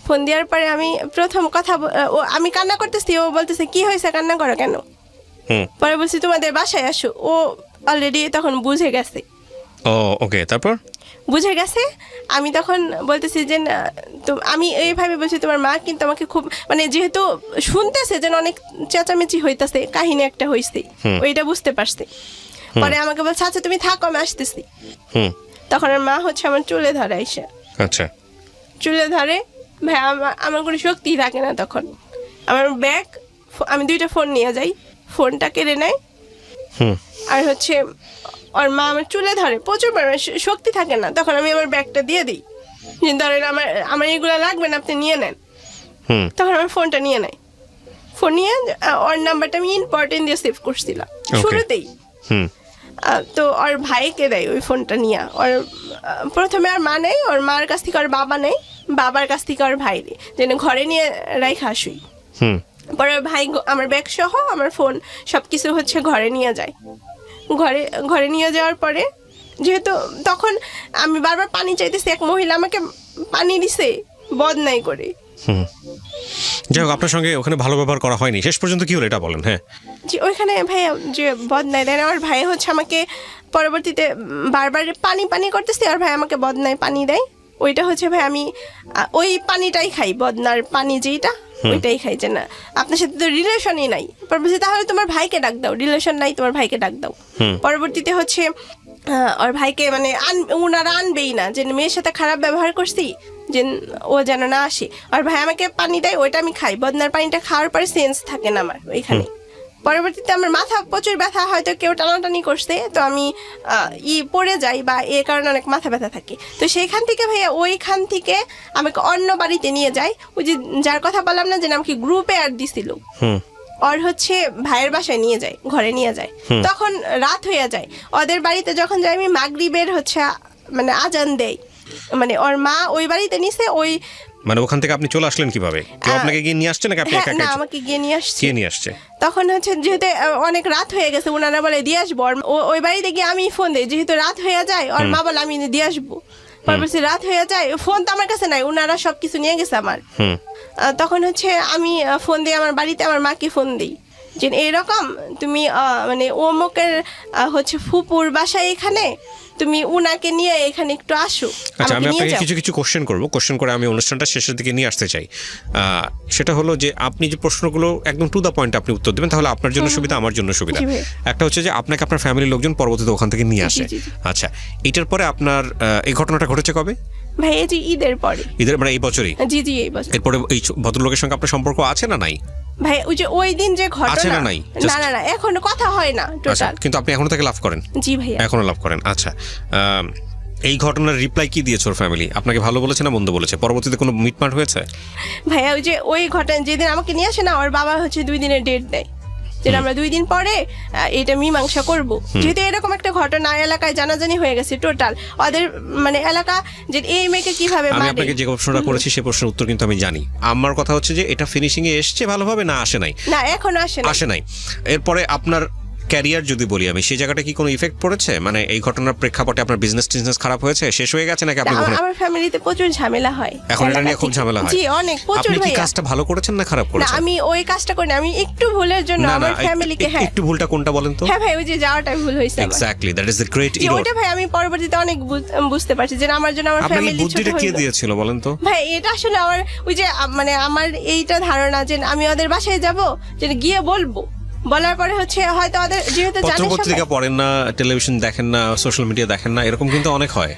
ফোন দেওয়ার পরে আমি প্রথম কথা আমি কান্না করতেছি, ও বলতেছে কি হয়েছে, কান্না করো কেন? পরে বলছি তোমাদের বাসায় আসো, ও অলরেডি তখন বুঝে গেছে। ওকে, তারপর বুঝে গেছে। আমি তখন বলতেছি যে তো আমি এইভাবে বলছি তোমার মা কিন্তু আমাকে খুব মানে যেহেতু শুনতেছে যেন অনেক চেঁচামেচি হইতাছে, কাহিনী একটা হইছে, ওইটা বুঝতে পারছে। পরে আমাকে বলছে আচ্ছা তুমি থাকো আমি আসতেছি। তখন আর মা হচ্ছে আমার চুলে ধরে আইসা, আচ্ছা চুলে ধরে ভাই, আমার কোনো শক্তি থাকে না তখন। আমার ব্যাগ, আমি 2টা ফোন নিয়ে যাই, ফোনটা কেড়ে নেয়, আর হচ্ছে ওর মা আমার চুলে ধরে, প্রচুর পরিমাণে শক্তি থাকে না তখন। আমি আমার ব্যাগটা দিয়ে দিই, যে ধরেন আমার এগুলো লাগবে না, আপনি নিয়ে নেন। তখন আমার ফোনটা নিয়ে নেয়, ফোন নিয়ে ওর নাম্বারটা আমি ইম্পর্টেন্ট দিয়ে সেভ করছিলাম শুরুতেই। তো ওর ভাইকে দেয় ওই ফোনটা নিয়ে, ওর প্রথমে আর মা নেই, ওর মার কাছ থেকে ওর বাবা নেই, বাবার কাছ থেকে ওর ভাই নেই, যেন ঘরে নিয়ে রাইখা আসুই। পরে ভাই আমার ব্যাগ সহ আমার ফোন সবকিছু হচ্ছে ঘরে নিয়ে যায়। ঘরে নিয়ে যাওয়ার পরে যেহেতু তখন আমি বারবার পানি চাইতেছি, এক মহিলা আমাকে পানি দিছে বদনাই করে। যাই হোক, আপনার সঙ্গে ওখানে ভালো ব্যবহার করা হয়নি, শেষ পর্যন্ত কি হলো এটা বলেন। হ্যাঁ, যে ওইখানে ভাইয়া যে বদনাই দেয়, আমার ভাই হচ্ছে আমাকে পরবর্তীতে বারবার পানি করতেছি, আর ভাই আমাকে বদনাই পানি দেয়। ওইটা হচ্ছে ভাই আমি ওই পানিটাই খাই, বদনার পানি যেটা ওইটাই খাই, যে না আপনার সাথে তো রিলেশনই নাই। পরবর্তীতে তাহলে তোমার ভাইকে ডাক দাও, রিলেশন নাই তোমার ভাইকে ডাক দাও। পরবর্তীতে হচ্ছে ওর ভাইকে মানে ওনারা আনবেই না, যে মেয়ের সাথে খারাপ ব্যবহার করছি যে ও যেন না আসে। আর ভাই আমাকে পানি দেয়, ওইটা আমি খাই, বদনার পানিটা খাওয়ার পরে সেন্স থাকে না আমার ওইখানে। পরবর্তীতে আমার মাথা প্রচুর ব্যথা, হয়তো কেউ টানাটানি করছে, তো আমি পড়ে যাই বা এর কারণে অনেক মাথা ব্যথা থাকে। তো সেইখান থেকে ভাইয়া ওইখান থেকে আমাকে অন্য বাড়িতে নিয়ে যায়, ওই যে যার কথা বললাম না যে আমাকে গ্রুপে অ্যাড দিছিল, আর হচ্ছে ভাইয়ের বাসায় নিয়ে যায়, ঘরে নিয়ে যায়। তখন রাত হয়ে যায়, ওদের বাড়িতে যখন যাই আমি মাগরিবের হচ্ছে মানে আজান দেয়, মানে ওর মা ওই বাড়িতে নিছে ওই মানে ওখান থেকে আপনি চলে আসলেন কিভাবে? কেউ আপনাকে গিয়ে নিয়ে আসছে নাকি আপনি একা না একা? আমাকে গিয়ে নিয়ে আসছে। কে নিয়ে আসছে? তখন হচ্ছে যেহেতু অনেক রাত হয়ে গেছে, ওনারা বলে দিয়ে আসবো। ওই বাড়িতে গিয়ে আমি ফোন দিই, যেহেতু রাত হয়ে যায় ওর মা বলে আমি দিয়ে আসবো। পরবর্তী রাত হয়ে যায়, ফোন তো আমার কাছে নাই, ওনারা সবকিছু নিয়ে গেছে আমার। তখন হচ্ছে আমি ফোন দিই আমার বাড়িতে, আমার মাকে ফোন দিই যে এরকম তুমি মানে অমুকের হচ্ছে ফুপুর বাসায় এখানে, তুমি উনাকে নিয়ে এখানে একটু আসো। আচ্ছা, আমি আমাকে নিয়ে আপনাকে যাও। কিছু কিছু কোশ্চেন করবো, কোশ্চেন করে আমি অনুষ্ঠানটা শেষের দিকে নিয়ে আসতে চাই। সেটা হলো যে আপনি যে প্রশ্নগুলো একদম টু দ্য পয়েন্ট আপনি উত্তর দেবেন, তাহলে আপনার জন্য সুবিধা, আমার জন্য সুবিধা। জি ভাই। একটা হচ্ছে যে আপনাকে আপনার ফ্যামিলির লোকজন পরবর্তীতে ওখান থেকে নিয়ে জি, আসে। জি, জি। আচ্ছা, এটার পরে আপনার এই ঘটনাটা ঘটেছে কবে? ভাই এই যে ঈদের পরে। ঈদের মানে এই বছরই? জি জি এই বছর। এরপরে এই ভদ্রলোকের সঙ্গে আপনার সম্পর্ক আছে না নাই? ভাই ওই যে ওই দিন যে আছে ঘটনা, না নাই? না না না এখনো কথা হয় না আচ্ছা, টোটাল। কিন্তু আপনি এখনো তাকে লাভ করেন? জি ভাইয়া। এখনো লাভ করেন। আচ্ছা, এই ঘটনার রিপ্লাই কি দিয়েছে ওর ফ্যামিলি? আপনাকে ভালো বলেছে না মন্দ বলেছে? পরবর্তীতে কোনো মিটমাট হয়েছে? ভাইয়া ওই যে ওই ঘটনা যেদিন আমাকে নিয়ে আসে না, ওর বাবা হচ্ছে 2 দিনের ডেট দেয়, যেটা আমরা 2 দিন পরে এটা মীমাংসা করব। যেহেতু এরকম একটা ঘটনা এলাকায় জানাজানি হয়ে গেছে টোটাল, ওদের মানে এলাকা যে এই মেয়েকে কিভাবে আমি মারে। আপনাকে যে প্রশ্নটা করেছি সেই প্রশ্নের উত্তর কিন্তু আমি জানি। আমার কথা হচ্ছে যে এটা ফিনিশিং এ এসছে ভালোভাবে না আসে নাই? না এখনো আসে না। আসে নাই। এরপরে আপনার ক্যারিয়ার যদি বলি আমি, সেই জায়গাটা কি কোনো ইফেক্ট পড়েছে? মানে এই ঘটনার প্রেক্ষাপটে আপনার বিজনেস খারাপ হয়েছে, শেষ হয়ে গেছে নাকি আপনি ওখানে? আমার ফ্যামিলিতে প্রচুর ঝামেলা হয় এখন এটা নিয়ে খুব ঝামেলা হয়? জি অনেক, প্রচুর আপনি কি ভাইয়া। কাজটা ভালো করেছেন না খারাপ না করেছেন? আমি ওই কাজটা করি না, আমি একটু ভুলের জন্য না না, আমার ফ্যামিলিকে হ্যাঁ একটু ভুলটা কোনটা বলেন তো? হ্যাঁ ভাই ওই যে যাওয়াটা ভুল হয়েছে আমার। Exactly, that is the great G error. ওইটা ভাই আমি পরবর্তীতে অনেক বুঝতে পারছি যে আমার জন্য আমার আপনাকে ফ্যামিলি ছোট বুদ্ধিটা কে হয়ে দিয়েছিল বলেন তো? ভাই এটা আসলে আমার ওই যে মানে আমার এইটা ধারণা যে আমি ওদের বাসায় যাব, যে গিয়ে বলবো, বলার পরে হচ্ছে হয়তো ওদের যেহেতু জানে পত্রপত্রিকা পড়েন না, টেলিভিশন দেখেন না, সোশ্যাল মিডিয়া দেখেন না, এরকম কিন্তু অনেক হয়।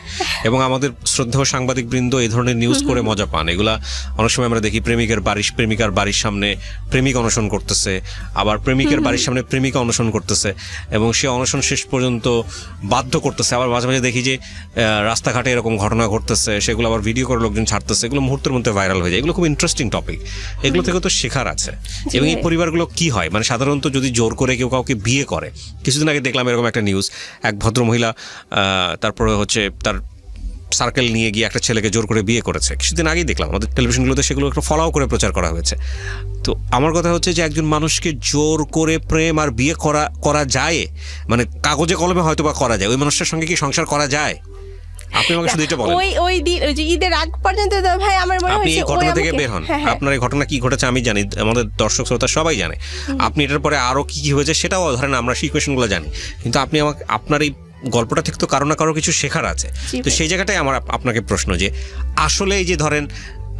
এবং আমাদের শ্রদ্ধেয় সাংবাদিক বৃন্দ এই ধরনের নিউজ করে মজা পান। এগুলা অনেক সময় আমরা দেখি প্রেমিকার বাড়ির সামনে প্রেমিক অনশন করতেছে, আবার প্রেমিকের বাড়ির সামনে প্রেমিকা অনশন করতেছে, এবং সে অনশন শেষ পর্যন্ত বাধ্য করতেছে। আবার মাঝে মাঝে দেখি যে রাস্তাঘাটে এরকম ঘটনা ঘটতেছে, সেগুলো আবার ভিডিও করে লোকজন ছাড়তেছে, এগুলো মুহূর্তের মধ্যে ভাইরাল হয়ে যায়। এগুলো খুব ইন্টারেস্টিং টপিক, এগুলো থেকে তো শেখার আছে। এবং এই পরিবারগুলো কি হয়, মানে সাধারণত যদি জোর করে কেউ কাউকে বিয়ে করে, কিছুদিন আগে দেখলাম এরকম একটা নিউজ, এক ভদ্রমহিলা তারপরে হচ্ছে তার সার্কেল নিয়ে গিয়ে একটা ছেলেকে জোর করে বিয়ে করেছে। কিছুদিন আগেই দেখলাম আমাদের টেলিভিশনগুলোতে, সেগুলো একটু ফলো করে প্রচার করা হয়েছে। তো আমার কথা হচ্ছে যে একজন মানুষকে জোর করে প্রেম আর বিয়ে করা যায়, মানে কাগজে কলমে হয়তো বা করা যায়, ওই মানুষটার সঙ্গে কি সংসার করা যায়? আপনি আমাকে শুধু এটা বলেন। ওই দিন ওই যে ঈদের আগ পর্যন্ত তো ভাই আমার মনে আপনি হয়েছে এই ঘটনা থেকে বের হন, আপনার এই ঘটনা কি ঘটেছে আমি জানি, আমাদের দর্শক শ্রোতা সবাই জানে। আপনি এটার পরে আরো কি কি হয়েছে সেটাও ধরেন আমরা সেই কোয়েশনগুলো জানি, কিন্তু আপনি আমাকে আপনার এই গল্পটা থেকে তো কারো না কারো কিছু শেখার আছে। তো সেই জায়গাটাই আমার আপনাকে প্রশ্ন, যে আসলে এই যে ধরেন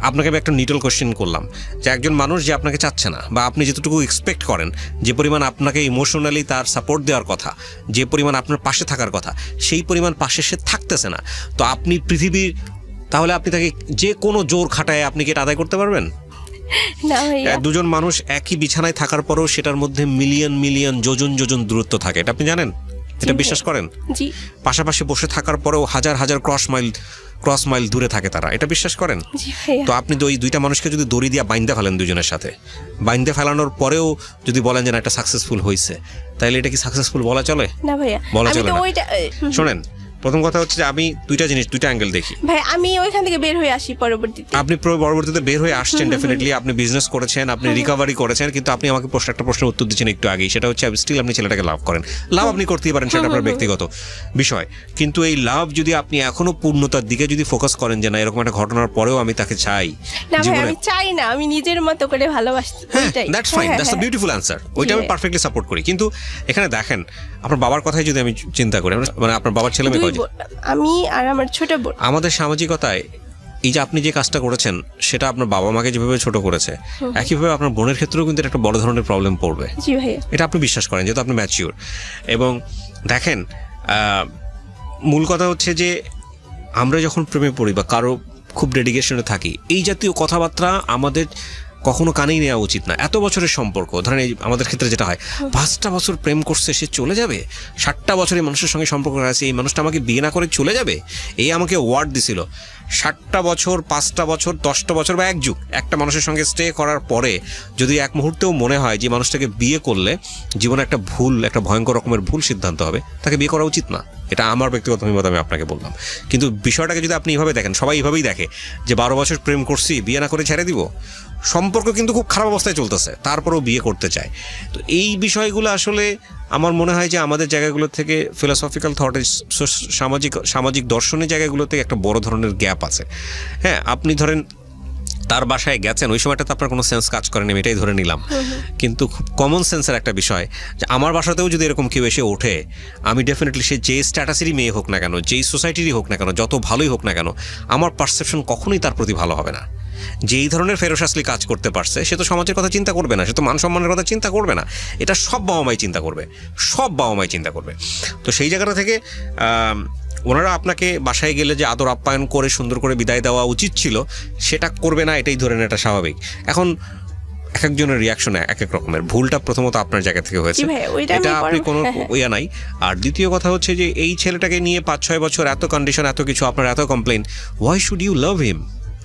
আপনাকে আমি একটা নিটল কোশ্চেন করলাম, যে একজন মানুষ যে আপনাকে চাচ্ছে না, বা আপনি যতটুকু এক্সপেক্ট করেন, যে পরিমাণ আপনাকে ইমোশনালি তার সাপোর্ট দেওয়ার কথা, যে পরিমাণ আপনার পাশে থাকার কথা, সেই পরিমাণ পাশে সে থাকতেছে না, তো আপনি পৃথিবীর, তাহলে আপনি তাকে যে কোনো জোর খাটায় আপনি কি এটা আদায় করতে পারবেন? না ভাইয়া। দুজন মানুষ একই বিছানায় থাকার পরেও সেটার মধ্যে মিলিয়ন যোজন দূরত্ব থাকে, এটা আপনি জানেন? এটা বিশ্বাস করেন? জি। পাশাপাশি বসে থাকার পরেও হাজার ক্রস মাইল দূরে থাকে তারা, এটা বিশ্বাস করেন? জি ভাইয়া। তো আপনি ওই দুইটা মানুষকে যদি দড়ি দিয়ে বাইন্ধে ফেলেন, দুজনের সাথে বাইন্ধে ফেলানোর পরেও যদি বলেন যে না এটা সাকসেসফুল হয়েছে, তাহলে এটা কি সাকসেসফুল বলা চলে? না ভাইয়া, বলা আমি চলে তো না। ওইটা শোনেন, প্রথম কথা হচ্ছে যে আমি দুইটা অ্যাঙ্গেল দেখি। ভাই আমি ওইখান থেকে বের হয়ে আসি পরবর্তীতে। আপনি পরবর্তীতে বের হয়ে আসছেন, ডেফিনেটলি আপনি বিজনেস করেছেন, আপনি রিকভারি করেছেন, কিন্তু আপনি আমাকে একটা প্রশ্নের উত্তর দিচ্ছেন একটু আগেই, সেটা হচ্ছে স্টিল আপনি ছেলেটাকে লাভ করেন। লাভ আপনি করতেই পারেন, সেটা আপনার ব্যক্তিগত বিষয়, কিন্তু এই লাভ যদি আপনি এখনো পূর্ণতার দিকে যদি ফোকাস করেন, যে না এরকম একটা ঘটনার পরেও আমি তাকে চাই না ভাই জীবনে, আমি চাই না, আমি নিজের মতো করে ভালোবাসি। That's fine, that's the beautiful answer, ওইটা আমি পারফেক্টলি সাপোর্ট করি। কিন্তু এখানে দেখেন, আপনার বাবার কথাই যদি আমি চিন্তা করি, মানে আপনার বাবার ছেলে মেয়ে কয়জন? আমি আর আমার ছোট বোন। আমাদের সামাজিকতায় এই যে আপনি যে কাজটা করেছেন, সেটা আপনার বাবা মাকে যেভাবে ছোট করেছে, একইভাবে আপনার বোনের ক্ষেত্রেও কিন্তু একটা বড় ধরনের প্রবলেম পড়বে। জি ভাইয়া। এটা আপনি বিশ্বাস করেন, যেহেতু আপনি ম্যাচিওর। এবং দেখেন, মূল কথা হচ্ছে যে আমরা যখন প্রেমে পড়ি বা কারো খুব ডেডিকেশনে থাকি, এই জাতীয় কথাবার্তা আমাদের কখনো কানেই নেওয়া উচিত না। এত বছরের সম্পর্ক, ধরেন এই আমাদের ক্ষেত্রে যেটা হয়, 5টা বছর প্রেম করছে, সে চলে যাবে, 60টা বছর এই মানুষের সঙ্গে সম্পর্ক আছে, এই মানুষটা আমাকে বিয়ে না করে চলে যাবে, এই আমাকে ওয়ার্ড দিছিল। 60টা বছর, 5টা বছর, 10টা বছর বা এক যুগ একটা মানুষের সঙ্গে স্টে করার পরে যদি এক মুহূর্তেও মনে হয় যে মানুষটাকে বিয়ে করলে জীবনে একটা ভুল, একটা ভয়ঙ্কর রকমের ভুল সিদ্ধান্ত হবে, তাকে বিয়ে করা উচিত না। এটা আমার ব্যক্তিগত অভিমত, আমি আপনাকে বললাম। কিন্তু বিষয়টাকে যদি আপনি এইভাবে দেখেন, সবাই এইভাবেই দেখে যে 12 বছর প্রেম করছি, বিয়ে না করে ছেড়ে দিব, সম্পর্ক কিন্তু খুব খারাপ অবস্থায় চলতেছে, তারপরেও বিয়ে করতে চায়। তো এই বিষয়গুলো আসলে আমার মনে হয় যে আমাদের জায়গাগুলো থেকে ফিলোসফিক্যাল থটের, সামাজিক দর্শনের জায়গাগুলো থেকে একটা বড় ধরনের গ্যাপ আছে। হ্যাঁ, আপনি ধরেন তার বাসায় গেছেন, ওই সময়টা তো আপনার কোনো সেন্স কাজ করেনি, আমি এটাই ধরে নিলাম, কিন্তু খুব কমন সেন্সের একটা বিষয় যে আমার বাসাতেও যদি এরকম কেউ এসে ওঠে, আমি ডেফিনেটলি সে যেই স্ট্যাটাসেরই মেয়ে হোক না কেন, যেই সোসাইটিরই হোক না কেন, যত ভালোই হোক না কেন, আমার পারসেপশন কখনোই তার প্রতি ভালো হবে না। যেই ধরনের ফেরোসাসলি কাজ করতে পারছে, সে তো সমাজের কথা চিন্তা করবে না, সে তো মান সম্মানের কথা চিন্তা করবে না। এটা সব বাবা মাই চিন্তা করবে, সব বাবা মাই চিন্তা করবে। তো সেই জায়গাটা থেকে ওনারা আপনাকে বাসায় গেলে যে আদর আপ্যায়ন করে সুন্দর করে বিদায় দেওয়া উচিত ছিল, সেটা করবে না, এটাই ধরে নেওয়াটা স্বাভাবিক। এখন এক একজনের রিয়াকশন এক এক রকমের। ভুলটা প্রথমত আপনার জায়গা থেকে হয়েছে, এটা আপনি কোনো ইয়া নাই। আর দ্বিতীয় কথা হচ্ছে যে এই ছেলেটাকে নিয়ে 5-6 বছর এত কন্ডিশন, এত কিছু, আপনার এত complain, why should you love him?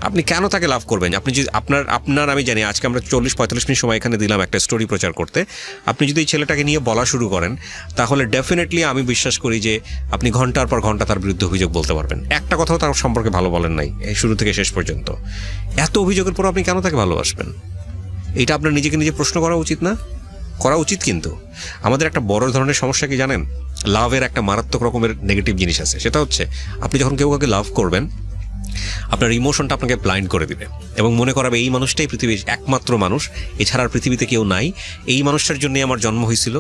আপনি কেন তাকে লাভ করবেন? আপনি যদি আপনার আমি জানি আজকে আমরা 40-45 মিনিট সময় এখানে দিলাম একটা স্টোরি প্রচার করতে, আপনি যদি এই ছেলেটাকে নিয়ে বলা শুরু করেন, তাহলে ডেফিনেটলি আমি বিশ্বাস করি যে আপনি ঘন্টার পর ঘন্টা তার বিরুদ্ধে অভিযোগ বলতে পারবেন। একটা কথাও তার সম্পর্কে ভালো বলেন নাই এই শুরু থেকে শেষ পর্যন্ত। এত অভিযোগের পর আপনি কেন তাকে ভালোবাসবেন? এটা আপনার নিজেকে নিজে প্রশ্ন করা উচিত না? করা উচিত। কিন্তু আমাদের একটা বড় ধরনের সমস্যা কি জানেন? লাভের একটা মারাত্মক রকমের নেগেটিভ জিনিস আছে। সেটা হচ্ছে আপনি যখন কেউ কাউকে লাভ করবেন, আপনার ইমোশনটা আপনাকে ব্লাইন্ড করে দিবে এবং মনে করাবে এই মানুষটাই পৃথিবীর একমাত্র মানুষ, এছাড়া আর পৃথিবীতে কেউ নাই, এই মানুষটার জন্যই আমার জন্ম হয়েছিল,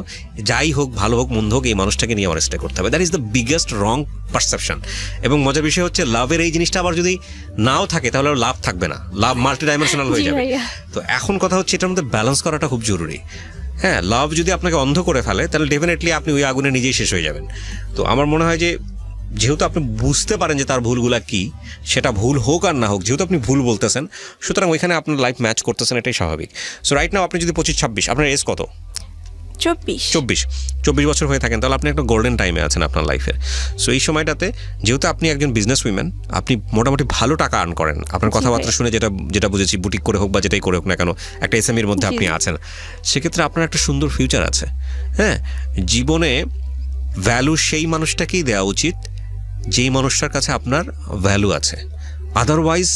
যাই হোক ভালো হোক মন্দ হোক এই মানুষটাকে নিয়ে আমার স্টে করতে হবে। That is the biggest wrong perception. এবং মজার বিষয় হচ্ছে লাভের এই জিনিসটা আবার যদি নাও থাকে তাহলে লাভ থাকবে না, লাভ মাল্টি ডাইমেনশনাল হয়ে যাবে। তো এখন কথা হচ্ছে এটার মধ্যে ব্যালেন্স করাটা খুব জরুরি। হ্যাঁ, লাভ যদি আপনাকে অন্ধ করে ফেলে তাহলে ডেফিনেটলি আপনি ওই আগুনে নিজেই শেষ হয়ে যাবেন। তো আমার মনে হয় যে যেহেতু আপনি বুঝতে পারেন যে তার ভুলগুলা কি, সেটা ভুল হোক আর না হোক, যেহেতু আপনি ভুল বলতেছেন, সুতরাং ওইখানে আপনার লাইফ ম্যাচ করতেছেন, এটাই স্বাভাবিক। সো রাইট নাও আপনি যদি 25-26, আপনার এজ কত? 24 বছর হয়ে থাকেন, তাহলে আপনি একটা গোল্ডেন টাইমে আছেন আপনার লাইফের। সো এই সময়টাতে যেহেতু আপনি একজন বিজনেস উইম্যান, আপনি মোটামুটি ভালো টাকা আর্ন করেন, আপনার কথাবার্তা শুনে যেটা বুঝেছি, বুটিক করে হোক বা যেটাই করে হোক না কেন, একটা এসএমইর মধ্যে আপনি আছেন, সেক্ষেত্রে আপনার একটা সুন্দর ফিউচার আছে। হ্যাঁ, জীবনে ভ্যালু সেই মানুষটাকেই দেওয়া উচিত যেই মানুষটার কাছে আপনার ভ্যালু আছে। আদারওয়াইজ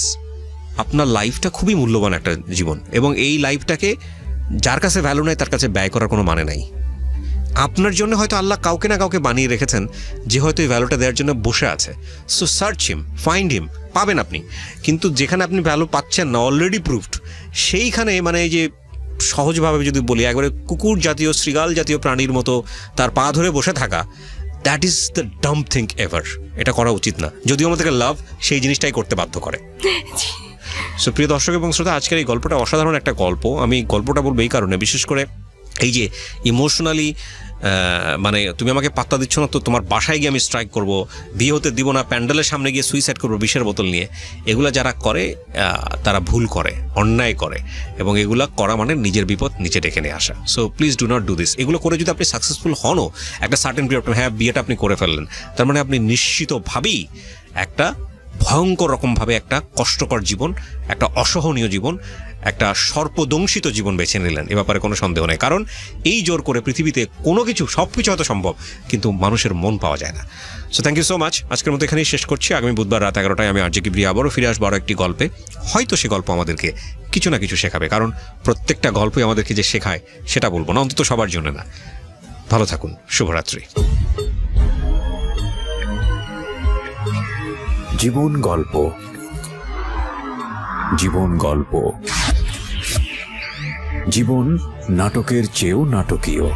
আপনার লাইফটা খুবই মূল্যবান একটা জীবন, এবং এই লাইফটাকে যার কাছে ভ্যালু নেই তার কাছে ব্যয় করার কোনো মানে নাই। আপনার জন্য হয়তো আল্লাহ কাউকে না কাউকে বানিয়ে রেখেছেন যে হয়তো এই ভ্যালুটা দেওয়ার জন্য বসে আছে। সো সার্চ হিম, ফাইন্ড হিম, পাবেন আপনি। কিন্তু যেখানে আপনি ভ্যালু পাচ্ছেন না, অলরেডি প্রুভড, সেইখানে মানে এই যে সহজভাবে যদি বলি, একবারে কুকুর জাতীয়, শৃগাল জাতীয় প্রাণীর মতো তার পা ধরে বসে থাকা, that is the dump thing ever. এটা করা উচিত না, যদিও আমাদেরকে লাভ সেই জিনিসটাই করতে বাধ্য করে। সো প্রিয় দর্শক এবং শ্রোতা, আজকের এই গল্পটা অসাধারণ একটা গল্প। আমি গল্পটা বলবো এই কারণে, বিশেষ করে এই যে ইমোশনালি মানে তুমি আমাকে পাত্তা দিচ্ছ না তো তোমার বাসায় গিয়ে আমি স্ট্রাইক করব, বিয়ে হতে দিব না, প্যান্ডেলের সামনে গিয়ে সুইসাইড করবো বিষের বোতল নিয়ে, এগুলা যারা করে তারা ভুল করে, অন্যায় করে, এবং এগুলা করা মানে নিজের বিপদ নিচে ডেকে নিয়ে আসা। So please do not do this. এগুলো করে যদি আপনি সাকসেসফুল হনও একটা সার্টেন পিরিয়ড, হ্যাঁ বিয়েটা আপনি করে ফেললেন, তার মানে আপনি নিশ্চিতভাবেই একটা ভয়ঙ্কর রকমভাবে একটা কষ্টকর জীবন, একটা অসহনীয় জীবন, একটা সর্পদংশিত জীবন বেছে নিলেন, এ ব্যাপারে কোনো সন্দেহ নেই। কারণ এই জোর করে পৃথিবীতে কোনো কিছু, সব কিছু হয়তো সম্ভব, কিন্তু মানুষের মন পাওয়া যায় না। So thank you so much. আজকের মতো এখানেই শেষ করছি। আগামী বুধবার রাত 11টায় আমি আরজে কিবরিয়া আবারও ফিরে আসবো আরও একটি গল্পে। হয়তো সে গল্প আমাদেরকে কিছু না কিছু শেখাবে, কারণ প্রত্যেকটা গল্পই আমাদেরকে যে শেখায় সেটা বলবো না, অন্তত সবার জন্য না। ভালো থাকুন, শুভরাত্রি। জীবন গল্প, জীবন গল্প, জীবন নাটকের চেয়েও নাটকীয়।